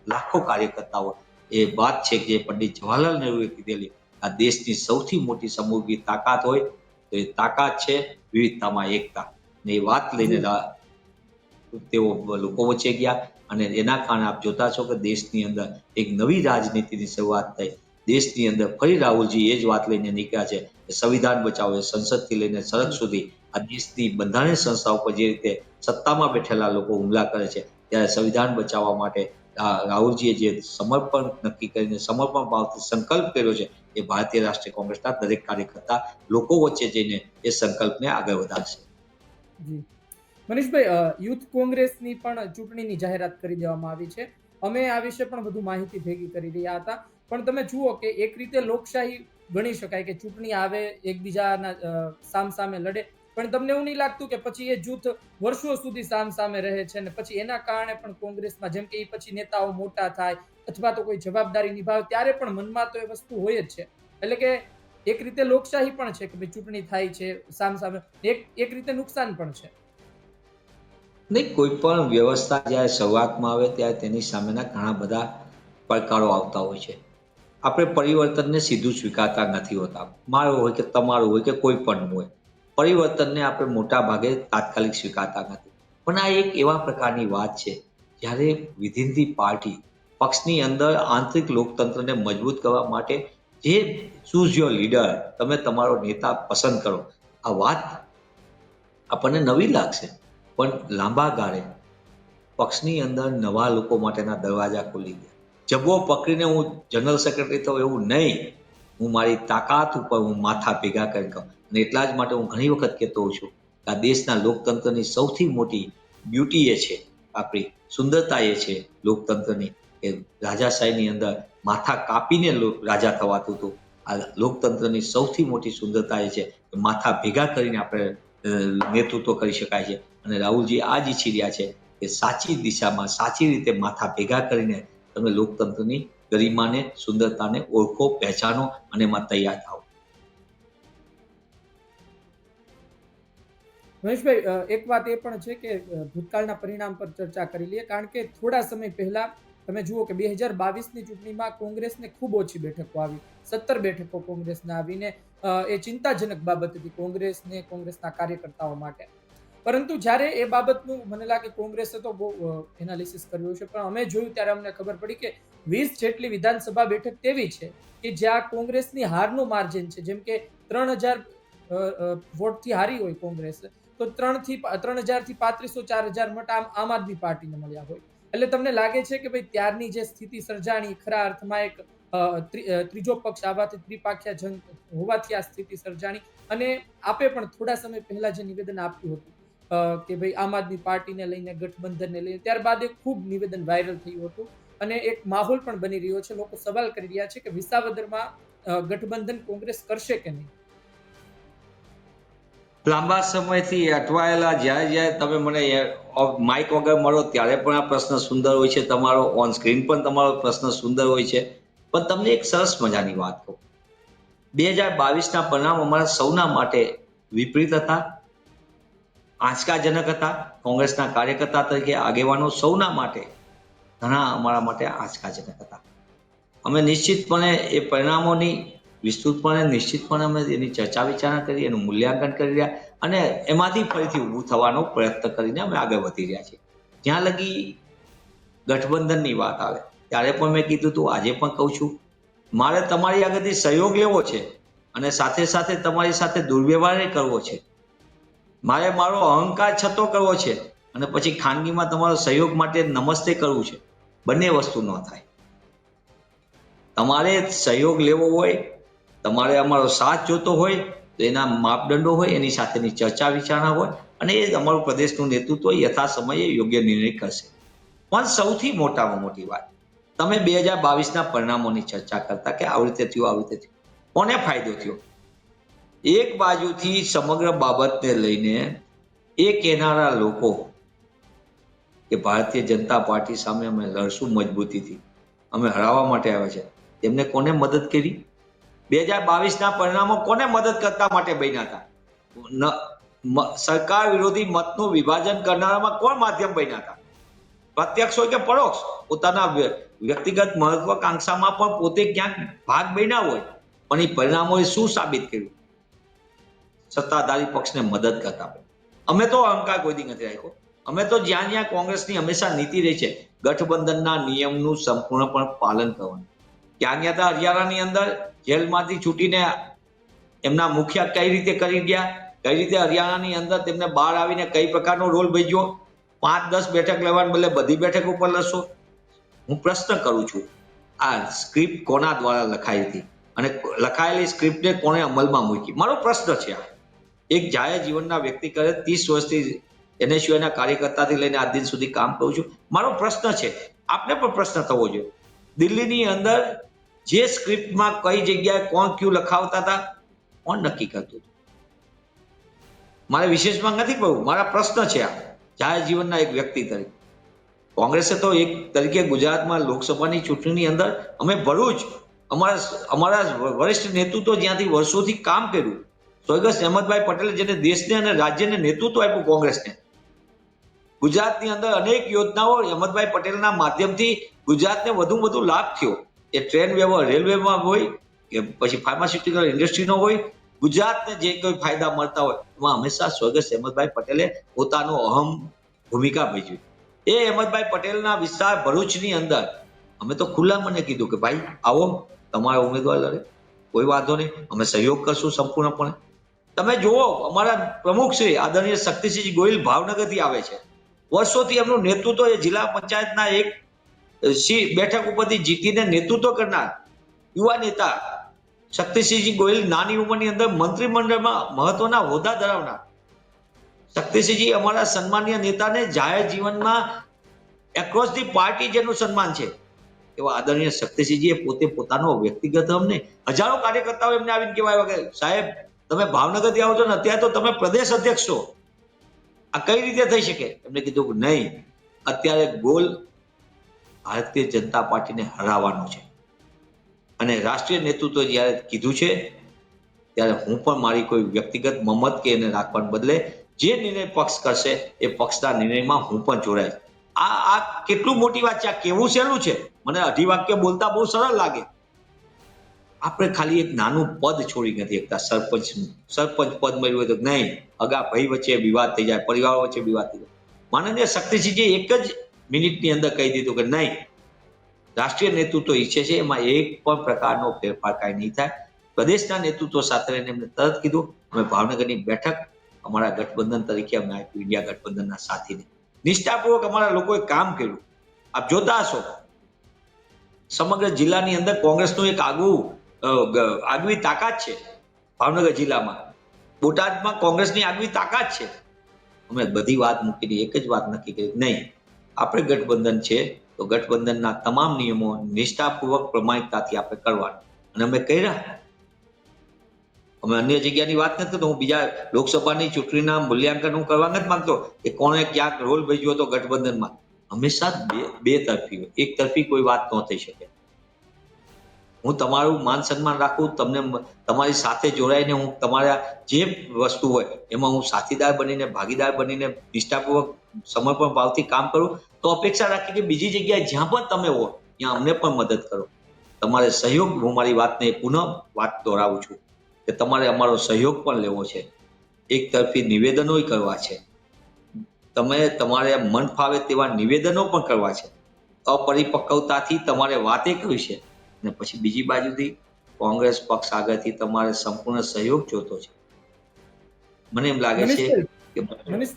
A: લાખો કાર્યકર્તાઓ, એ વાત છે કે જે પંડિત જવાહરલાલ નહેરુએ કીધેલી, આ દેશની સૌથી મોટી સમૃદ્ધિ તાકાત હોય તો એ તાકાત છે વિવિધતામાં એકતા. ને એ વાત લઈને
B: જી
A: તેઓ લોકો વચ્ચે ગયા અને એના કારણે આપ જોતા છો કે દેશની અંદર એક નવી રાજનીતિની શરૂઆત થઈ. દેશની અંદર ફરી રાહુલજી એ જ વાત લઈને નીકળ્યા છે કે સંવિધાન બચાવો, એ સંસદથી લઈને સડક સુધી આ દેશની બંધારણીય સંસ્થાઓ પર જે રીતે સત્તામાં બેઠેલા લોકો હુમલા કરે છે, ત્યારે સંવિધાન બચાવવા માટે રાહુલજીએ જે સમર્પણ નક્કી કરીને સમર્પણ ભાવથી સંકલ્પ કર્યો છે, એ ભારતીય રાષ્ટ્રીય કોંગ્રેસના દરેક કાર્યકર્તા લોકો વચ્ચે જઈને એ સંકલ્પને આગળ વધારશે.
B: જી મનીષભાઈ, યુથ કોંગ્રેસની પણ ચૂંટણીની જાહેરાત કરી દેવામાં આવી છે. અમે આ વિશે પણ વધુ માહિતી ભેગી કરી રહ્યા હતા. પણ તમે જુઓ કે એક રીતે લોકશાહી ગણી શકાય કે ચૂંટણી આવે, એકબીજાના સામસામે લડે, પણ તમને એવું નહીં લાગતું કે પછી એ જૂથ વર્ષો સુધી સામસામે રહે છે અને પછી એના કારણે પણ કોંગ્રેસમાં જેમ કે એ પછી નેતાઓ મોટા થાય અથવા તો કોઈ જવાબદારી નિભાવે ત્યારે પણ મનમાં તો એ વસ્તુ હોય જ છે. એટલે કે એક રીતે લોકશાહી પણ છે કે ભાઈ ચૂંટણી થાય છે સામસામે, એક રીતે નુકસાન પણ છે.
A: નહીં, કોઈ પણ વ્યવસ્થા જ્યારે શરૂઆતમાં આવે ત્યારે તેની સામેના ઘણા બધા પડકારો આવતા હોય છે. આપણે પરિવર્તનને સીધું સ્વીકારતા નથી હોતા. મારું હોય કે તમારું હોય કે કોઈ પણ હોય, પરિવર્તનને આપણે મોટા ભાગે તાત્કાલિક સ્વીકારતા નથી. પણ આ એક એવા પ્રકારની વાત છે જ્યારે વિધિન ધી પાર્ટી, પક્ષની અંદર આંતરિક લોકતંત્રને મજબૂત કરવા માટે જે ચૂઝ યોર લીડર, તમે તમારો નેતા પસંદ કરો. આ વાત આપણને નવી લાગશે, પણ લાંબા ગાળે પક્ષની અંદર નવા લોકો માટેના દરવાજા ખુલી ગયા. જબ્બો પકડીને હું જનરલ સેક્રેટરી થઉં એવું નહીં. હું મારી તાકાત ઉપર હું માથા ભેગા કરી કહું. અને એટલા જ માટે હું ઘણી વખત કહેતો હોઉં છું કે આ દેશના લોકતંત્રની સૌથી મોટી બ્યુટી એ છે, આપણી સુંદરતા એ છે લોકતંત્રની, કે રાજાશાહીની અંદર માથા કાપીને રાજા થવાતું હતું. આ લોકતંત્રની સૌથી મોટી સુંદરતા એ છે કે માથા ભેગા કરીને આપણે નેતૃત્વ કરી શકાય છે. અને રાહુલજી આ જ ઈચ્છી રહ્યા છે કે સાચી દિશામાં સાચી રીતે માથા ભેગા કરીને તમે લોકતંત્રની ગરિમાને, સુંદરતાને ઓળખો, પહેચાનો અને એમાં તૈયાર થાઓ.
B: મહેશભાઈ, એક વાત એ પણ છે કે ભૂતકાળના પરિણામ પર ચર્ચા કરી લઈએ, કારણ કે થોડા સમય પહેલા તમે જુઓ કે 2022ની ચૂંટણીમાં કોંગ્રેસને ખૂબ ઓછી બેઠકો આવી, 17 બેઠકો કોંગ્રેસને આવીને એ ચિંતાજનક બાબત હતી કોંગ્રેસને, કોંગ્રેસના કાર્યકર્તાઓ માટે. પરંતુ જ્યારે એ બાબતનું મને લાગે કોંગ્રેસે તો બહુ એનાલિસિસ કર્યું છે, પણ અમે જોયું ત્યારે અમને ખબર પડી કે 20 જેટલી વિધાનસભા બેઠક તેવી છે કે જ્યાં કોંગ્રેસની હારનું માર્જિન છે. જેમ કે 3000 વોટથી હારી હોય કોંગ્રેસ, તો 3000 થી 3500 4000 મત આમ આદમી પાર્ટીને મળ્યા હોય. એટલે તમને લાગે છે કે ભાઈ ત્યારની જે સ્થિતિ સર્જાણી, ખરા અર્થમાં એક ત્રીજો પક્ષ આવવાથી, ત્રિપાખ્યા જંગ હોવાથી આ સ્થિતિ સર્જાણી. અને આપે પણ થોડા સમય પહેલા જે નિવેદન આપ્યું હતું કે ભાઈ આમ આદમી પાર્ટીને લઈને, ગઠબંધનને લઈને, ત્યારબાદ એક ખૂબ નિવેદન વાયરલ થયું હતું અને એક માહોલ પણ બની રહ્યો છે. લોકો સવાલ કરી રહ્યા છે કે વિસાવદરમાં ગઠબંધન કોંગ્રેસ કરશે કે નહીં.
A: લાંબા સમયથી અટવાયેલા જ્યારે તમે મને માઇક વગર મળો ત્યારે પણ આ પ્રશ્ન સુંદર હોય છે તમારો, ઓન સ્ક્રીન પણ તમારો પ્રશ્ન સુંદર હોય છે. પણ તમને એક સરસ મજાની વાત કહું. 2022ના પરિણામ અમારા સૌના માટે વિપરીત હતા, આંચકાજનક હતા. કોંગ્રેસના કાર્યકર્તા તરીકે આગેવાનો સૌના માટે, ઘણા અમારા માટે આંચકાજનક હતા. અમે નિશ્ચિતપણે એ પરિણામોની વિસ્તૃતપણે, નિશ્ચિતપણે અમે એની ચર્ચા વિચારણા કરી, એનું મૂલ્યાંકન કરી રહ્યા અને એમાંથી ફરીથી ઊભું થવાનો પ્રયત્ન કરીને અમે આગળ વધી રહ્યા છીએ. જ્યાં લગી ગઠબંધનની વાત આવે ત્યારે પણ મેં કીધું હતું, આજે પણ કહું છું, મારે તમારી આગળથી સહયોગ લેવો છે અને સાથે સાથે તમારી સાથે દુર્વ્યવહાર કરવો છે. મારે મારો અહંકાર છતો કરવો છે અને પછી ખાનગીમાં તમારો સહયોગ માટે નમસ્તે કરવું છે. બંને વસ્તુ ન થાય. તમારે સહયોગ લેવો હોય, તમારે અમારો સાથ જોતો હોય તો એના માપદંડો હોય, એની સાથેની ચર્ચા વિચારણા હોય અને એ અમારું પ્રદેશનું નેતૃત્વ યથા સમયે યોગ્ય નિર્ણય કરશે. પણ સૌથી મોટામાં મોટી વાત, તમે 2022ના પરિણામોની ચર્ચા કરતા કે આવી રીતે થયું, આવી રીતે થયું. કોને ફાયદો થયો? એક બાજુથી સમગ્ર બાબતને લઈને એ કહેનારા લોકો કે ભારતીય જનતા પાર્ટી સામે અમે લડશું મજબૂતીથી, અમે હરાવવા માટે આવ્યા છે, તેમને કોને મદદ કરી? 2022ના પરિણામો કોને મદદ કરતા માટે બન્યા હતા? સરકાર વિરોધી મતનું વિભાજન કરનારામાં કોણ માધ્યમ બન્યા હતા? પ્રત્યક્ષ હોય કે પરોક્ષ, પોતાના વ્યક્તિગત મહત્વાકાંક્ષામાં પણ પોતે ક્યાંક ભાગ બન્યા હોય, પણ એ પરિણામોએ શું સાબિત કર્યું? સત્તાધારી પક્ષને મદદ કરતા. અમે તો અહંકાર કોઈ દી નથી રાખ્યો. અમે તો જ્યાં જ્યાં કોંગ્રેસની હંમેશા નીતિ રહી છે, ગઠબંધનના નિયમનું સંપૂર્ણપણે પાલન કરવાનું. ક્યાં ગયા હતા હરિયાણાની અંદર, જેલમાંથી છૂટીને એમના મુખિયા કઈ રીતે કરી ગયા, કઈ રીતે હરિયાણાની અંદર તેમને બહાર આવીને કઈ પ્રકારનો રોલ ભજ્યો, 5-10 બેઠક લેવાને બદલે બધી બેઠક ઉપર લડશો. હું પ્રશ્ન કરું છું, આ સ્ક્રિપ્ટ કોના દ્વારા લખાઈ હતી અને લખાયેલી સ્ક્રિપ્ટને કોણે અમલમાં મૂકી? મારો પ્રશ્ન છે આ. એક જાહેર જીવનના વ્યક્તિ કરે, 30 વર્ષથી NSUના કાર્યકર્તાથી લઈને આજ દિન સુધી કામ કરું છું. મારો પ્રશ્ન છે, આપને પણ પ્રશ્ન થવો જોઈએ, દિલ્હીની અંદર જે સ્ક્રિપ્ટમાં કઈ જગ્યાએ કોણ ક્યુ લખાવતા હતા, કોણ નક્કી કરતું હતું? મારે વિશેષમાં નથી કહ્યું, મારા પ્રશ્ન છે આ. જાહેર જીવનના એક વ્યક્તિ તરીકે કોંગ્રેસે તો એક તરીકે ગુજરાતમાં લોકસભાની ચૂંટણીની અંદર અમે ભરૂચ, અમારા વરિષ્ઠ નેતૃત્વ જ્યાંથી વર્ષોથી કામ કર્યું, સ્વર્ગસ્થ અહેમદભાઈ પટેલે જેને દેશને અને રાજ્યને નેતૃત્વ આપ્યું કોંગ્રેસને, ગુજરાતની અંદર અનેક યોજનાઓ અહેમદભાઈ પટેલના માધ્યમથી ગુજરાતને વધુ લાભ થયો. એ ટ્રેન વ્યવહાર રેલવેમાં હોય કે પછી ફાર્માસ્યુટિકલ ઇન્ડસ્ટ્રીનો હોય, ગુજરાતને જે કોઈ ફાયદા મળતા હોય એમાં હંમેશા સ્વર્ગસ્થ અહેમદભાઈ પટેલે પોતાનો અહમ ભૂમિકા ભજવી. એ અહેમદભાઈ પટેલના વિસ્તાર ભરૂચની અંદર અમે તો ખુલ્લા મને કીધું કે ભાઈ આવો, તમારા ઉમેદવાર લડે, કોઈ વાંધો નહીં, અમે સહયોગ કરશું સંપૂર્ણપણે. તમે જુઓ, અમારા પ્રમુખ શ્રી આદરણીય શક્તિસિંહ ગોહિલ ભાવનગરથી આવે છે. વર્ષોથી એમનું નેતૃત્વ એ જિલ્લા પંચાયતના એક બેઠક ઉપરથી જીતીને નેતૃત્વ કરનાર યુવા નેતા શક્તિસિંહજી ગોહિલ નાની ઉંમરની અંદર મંત્રીમંડળમાં મહત્વના હોદ્દા ધરાવનાર શક્તિસિંહજી અમારા સન્માનીય નેતાને જાહેર જીવનમાં એક્રોસ ધી પાર્ટી જેનું સન્માન છે એવા આદરણીય શક્તિસિંહજીએ પોતે પોતાનો વ્યક્તિગત અમને હજારો કાર્યકર્તાઓ એમને આવીને કહેવાય કે સાહેબ તમે ભાવનગરથી આવો છો ને અત્યારે તો તમે પ્રદેશ અધ્યક્ષ છો, આ કઈ રીતે થઈ શકે? એમને કીધું કે નહીં, અત્યારે ગોલ ભારતીય જનતા પાર્ટીને હરાવવાનું છે અને રાષ્ટ્રીય નેતૃત્વ જ્યારે કીધું છે ત્યારે હું પણ મારી કોઈ વ્યક્તિગત મમત કે એને રાખવાને બદલે જે નિર્ણય પક્ષ કરશે એ પક્ષના નિર્ણયમાં હું પણ જોડાઈશ. આ કેટલું મોટી વાત છે, આ કેવું સહેલું છે. મને અઢી વાક્ય બોલતા બહુ સરળ લાગે. આપણે ખાલી એક નાનું પદ છોડી નથી શકતા, સરપંચ પદ મળ્યું હોય તો નહીં, અગા ભાઈ વચ્ચે વિવાદ થઈ જાય, પરિવારો વચ્ચે વિવાદ થઈ જાય. માનનીય શક્તિસિંહજી એક જ મિનિટની અંદર કહી દીધું કે નહીં, રાષ્ટ્રીય નેતૃત્વ ઈચ્છે છે એમાં એક પણ પ્રકારનો ફેરફાર કાંઈ નહીં થાય. પ્રદેશના નેતૃત્વ સાથે રહીને એમને તરત કીધું અમે ભાવનગરની બેઠક અમારા ગઠબંધન તરીકે અમે આપ્યું, ઇન્ડિયા ગઠબંધનના સાથીને. નિષ્ઠાપૂર્વક અમારા લોકોએ કામ કર્યું. આપ જોતા હશો સમગ્ર જિલ્લાની અંદર કોંગ્રેસનું એક આગવી તાકાત છે. ભાવનગર જિલ્લામાં, બોટાદમાં કોંગ્રેસની આગવી તાકાત છે. અમે બધી વાત મૂકીને એક જ વાત નક્કી કરી, નહીં, આપણે ગઠબંધન છે તો ગઠબંધનના તમામ નિયમો નિષ્ઠાપૂર્વક પ્રમાણિકતાથી આપણે કરવાના, અને અમે કર્યા. અમે અન્ય જગ્યાની વાત નથી કરતો, હું બીજા લોકસભાની ચૂંટણીના મૂલ્યાંકન હું કરવા નથી માંગતો કે કોણે ક્યાંક રોલ ભજવ્યો હતો ગઠબંધનમાં. હંમેશા બે તરફી હોય, એક તરફી કોઈ વાત ન થઈ શકે. હું તમારું માન સન્માન રાખું, તમને તમારી સાથે જોડાઈને હું તમારા જે વસ્તુ હોય એમાં હું સાથીદાર બનીને, ભાગીદાર બનીને નિષ્ઠાપૂર્વક સમર્પણ ભાવથી કામ કરું, તો અપેક્ષા રાખી કે બીજી જગ્યાએ જ્યાં પણ તમે હો ત્યાં અમને પણ મદદ કરો. તમારે સહયોગ, હું મારી વાતને પુનઃ વાત દોહરાવું છું કે તમારે અમારો સહયોગ પણ લેવો છે, એક તરફી નિવેદનો કરવા છે, તમારે મન ફાવે તેવા નિવેદનો પણ કરવા છે, અપરિપક્વતાથી તમારે વાતે કરવી છે, અને પછી બીજી બાજુથી કોંગ્રેસ પક્ષ આગળથી તમારે સંપૂર્ણ સહયોગ જોતો છે. મને એમ લાગે છે કે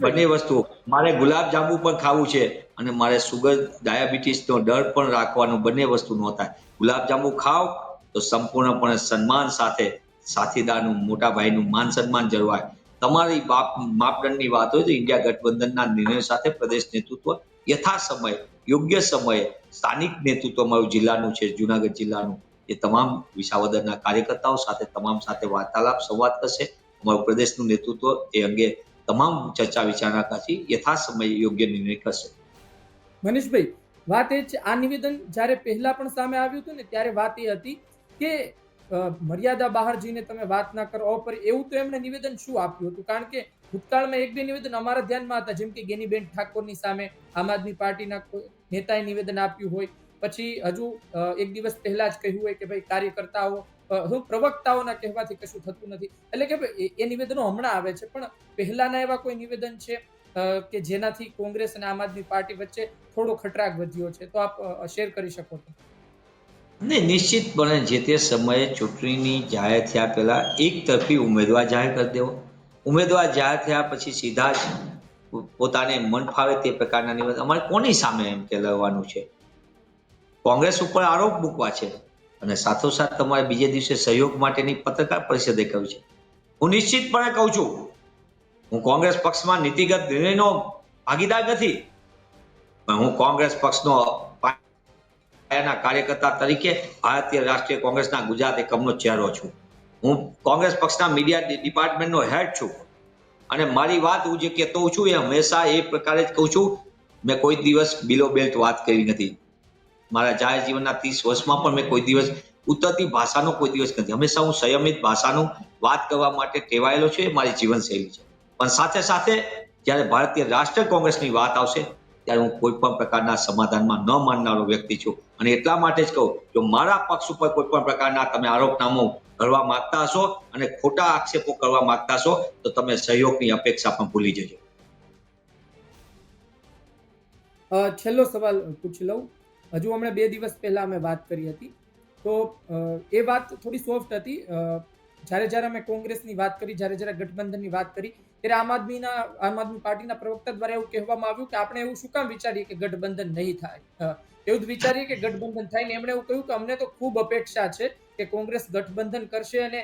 A: બંને વસ્તુ, મારે ગુલાબ જાંબુ પણ ખાવું છે અને મારે સુગર ડાયાબિટીસનો ડર પણ રાખવાનું, બંને વસ્તુ ન થાય. ગુલાબ જાંબુ ખાવ તો સંપૂર્ણપણે સન્માન સાથે સાથીદારનું, મોટા ભાઈનું માન સન્માન જળવાય. તમારી માપદંડની વાત હોય તો ઇન્ડિયા ગઠબંધનના નિર્ણય સાથે પ્રદેશ નેતૃત્વ યથા સમય, યોગ્ય સમયે સ્થાનિક નેતૃત્વ અમારું જિલ્લાનું છે, જુનાગઢ જિલ્લાનું, એ તમામ વિસાવદરના કાર્યકર્તાઓ સાથે તમામ સાથે વાર્તાલાપ સંવાદ કરશે. અમારું પ્રદેશનું નેતૃત્વ એ અંગે તમામ ચર્ચા વિચારણા કરશે, યથા સમયે યોગ્ય નિર્ણય કરશે.
B: મનીષભાઈ, વાત એ છે, આ નિવેદન જ્યારે પહેલા પણ સામે આવ્યું હતું ને ત્યારે વાત એ હતી કે મર્યાદા બહાર જઈને તમે વાત ના કરો, એવું તો એમને નિવેદન શું આપ્યું હતું? કારણ કે ભૂતકાળમાં એક બે નિવેદન અમારા ધ્યાનમાં હતા, જેમ કે ગેનીબેન ઠાકોરની સામે આમ આદમી પાર્ટીના નેતાએ નિવેદન આપ્યું હોય, પછી હજુ એક દિવસ પહેલા જ કહ્યું હોય કે ભાઈ કાર્યકર્તાઓ, પ્રવક્તાઓના કહેવાથી કશું થતું નથી. એટલે કે એ નિવેદનો હમણાં આવે છે, પણ પહેલાના એવા કોઈ નિવેદન છે કે જેનાથી કોંગ્રેસ અને આમ આદમી પાર્ટી વચ્ચે થોડો ખટરાગ વધ્યો છે, તો આપ શેર કરી શકો છો?
A: નહીં, નિશ્ચિતપણે જે તે સમયે ચૂંટણીની જાહેર થયા પહેલા એક તરફી ઉમેદવાર જાહેર કરી દેવો, ઉમેદવાર જાહેર થયા પછી સીધા જ પોતાને મન ફાવે તે પ્રકારના નિવેદન, અમારે કોની સામે એમ કે લડવાનું છે? કોંગ્રેસ ઉપર આરોપ મૂકવા છે અને સાથોસાથ તમારે બીજે દિવસે સહયોગ માટેની પત્રકાર પરિષદે કહ્યું છે. હું નિશ્ચિતપણે કહું છું, હું કોંગ્રેસ પક્ષમાં નીતિગત નિર્ણયનો ભાગીદાર નથી, પણ હું કોંગ્રેસ પક્ષનો કાર્યકર્તા તરીકે ભારતીય રાષ્ટ્રીય કોંગ્રેસના ગુજરાત એકમનો ચહેરો છું. હું કોંગ્રેસ પક્ષના મીડિયા ડિપાર્ટમેન્ટનો હેડ છું અને મારી વાત હું જે કહેતો છું એ હંમેશા એ પ્રકારે જ કહું છું. મેં કોઈ દિવસ બિલો બેલ્ટ વાત કરી નથી. મારા જાહેર જીવનના 30 વર્ષમાં પણ મેં કોઈ દિવસ ઉતરતી ભાષાનો કોઈ દિવસ નથી. હંમેશા હું સંયમિત ભાષાનું વાત કરવા માટે ટેવાયેલો છું, એ મારી જીવનશૈલી છે. પણ સાથે સાથે જ્યારે ભારતીય રાષ્ટ્રીય કોંગ્રેસની વાત આવશે ત્યારે હું કોઈ પણ પ્રકારના સમાધાનમાં ન માનનારો વ્યક્તિ છું. અને એટલા માટે જ કહું, જો મારા પક્ષ ઉપર કોઈ પણ પ્રકારના તમે આરોપનામું કરવા માંગતા હશો અને ખોટા આક્ષેપો કરવા માંગતા હશો તો તમે સહયોગની અપેક્ષા પણ ભૂલી જજો.
B: છેલ્લો સવાલ પૂછી લઉં. હજુ હમણાં 2 દિવસ પહેલા અમે વાત કરી હતી, તો એ વાત થોડી સોફ્ટ હતી. જ્યારે અમે કોંગ્રેસની વાત કરી, જ્યારે ગઠબંધનની વાત કરી, ત્યારે આમ આદમી પાર્ટીના પ્રવક્તા દ્વારા એવું કહેવામાં આવ્યું કે આપણે એવું શું કામ વિચારીએ કે ગઠબંધન નહીં થાય, એવું જ વિચારીએ કે ગઠબંધન થાય ને. એમણે એવું કહ્યું કે અમને તો ખૂબ અપેક્ષા છે કે કોંગ્રેસ ગઠબંધન કરશે. અને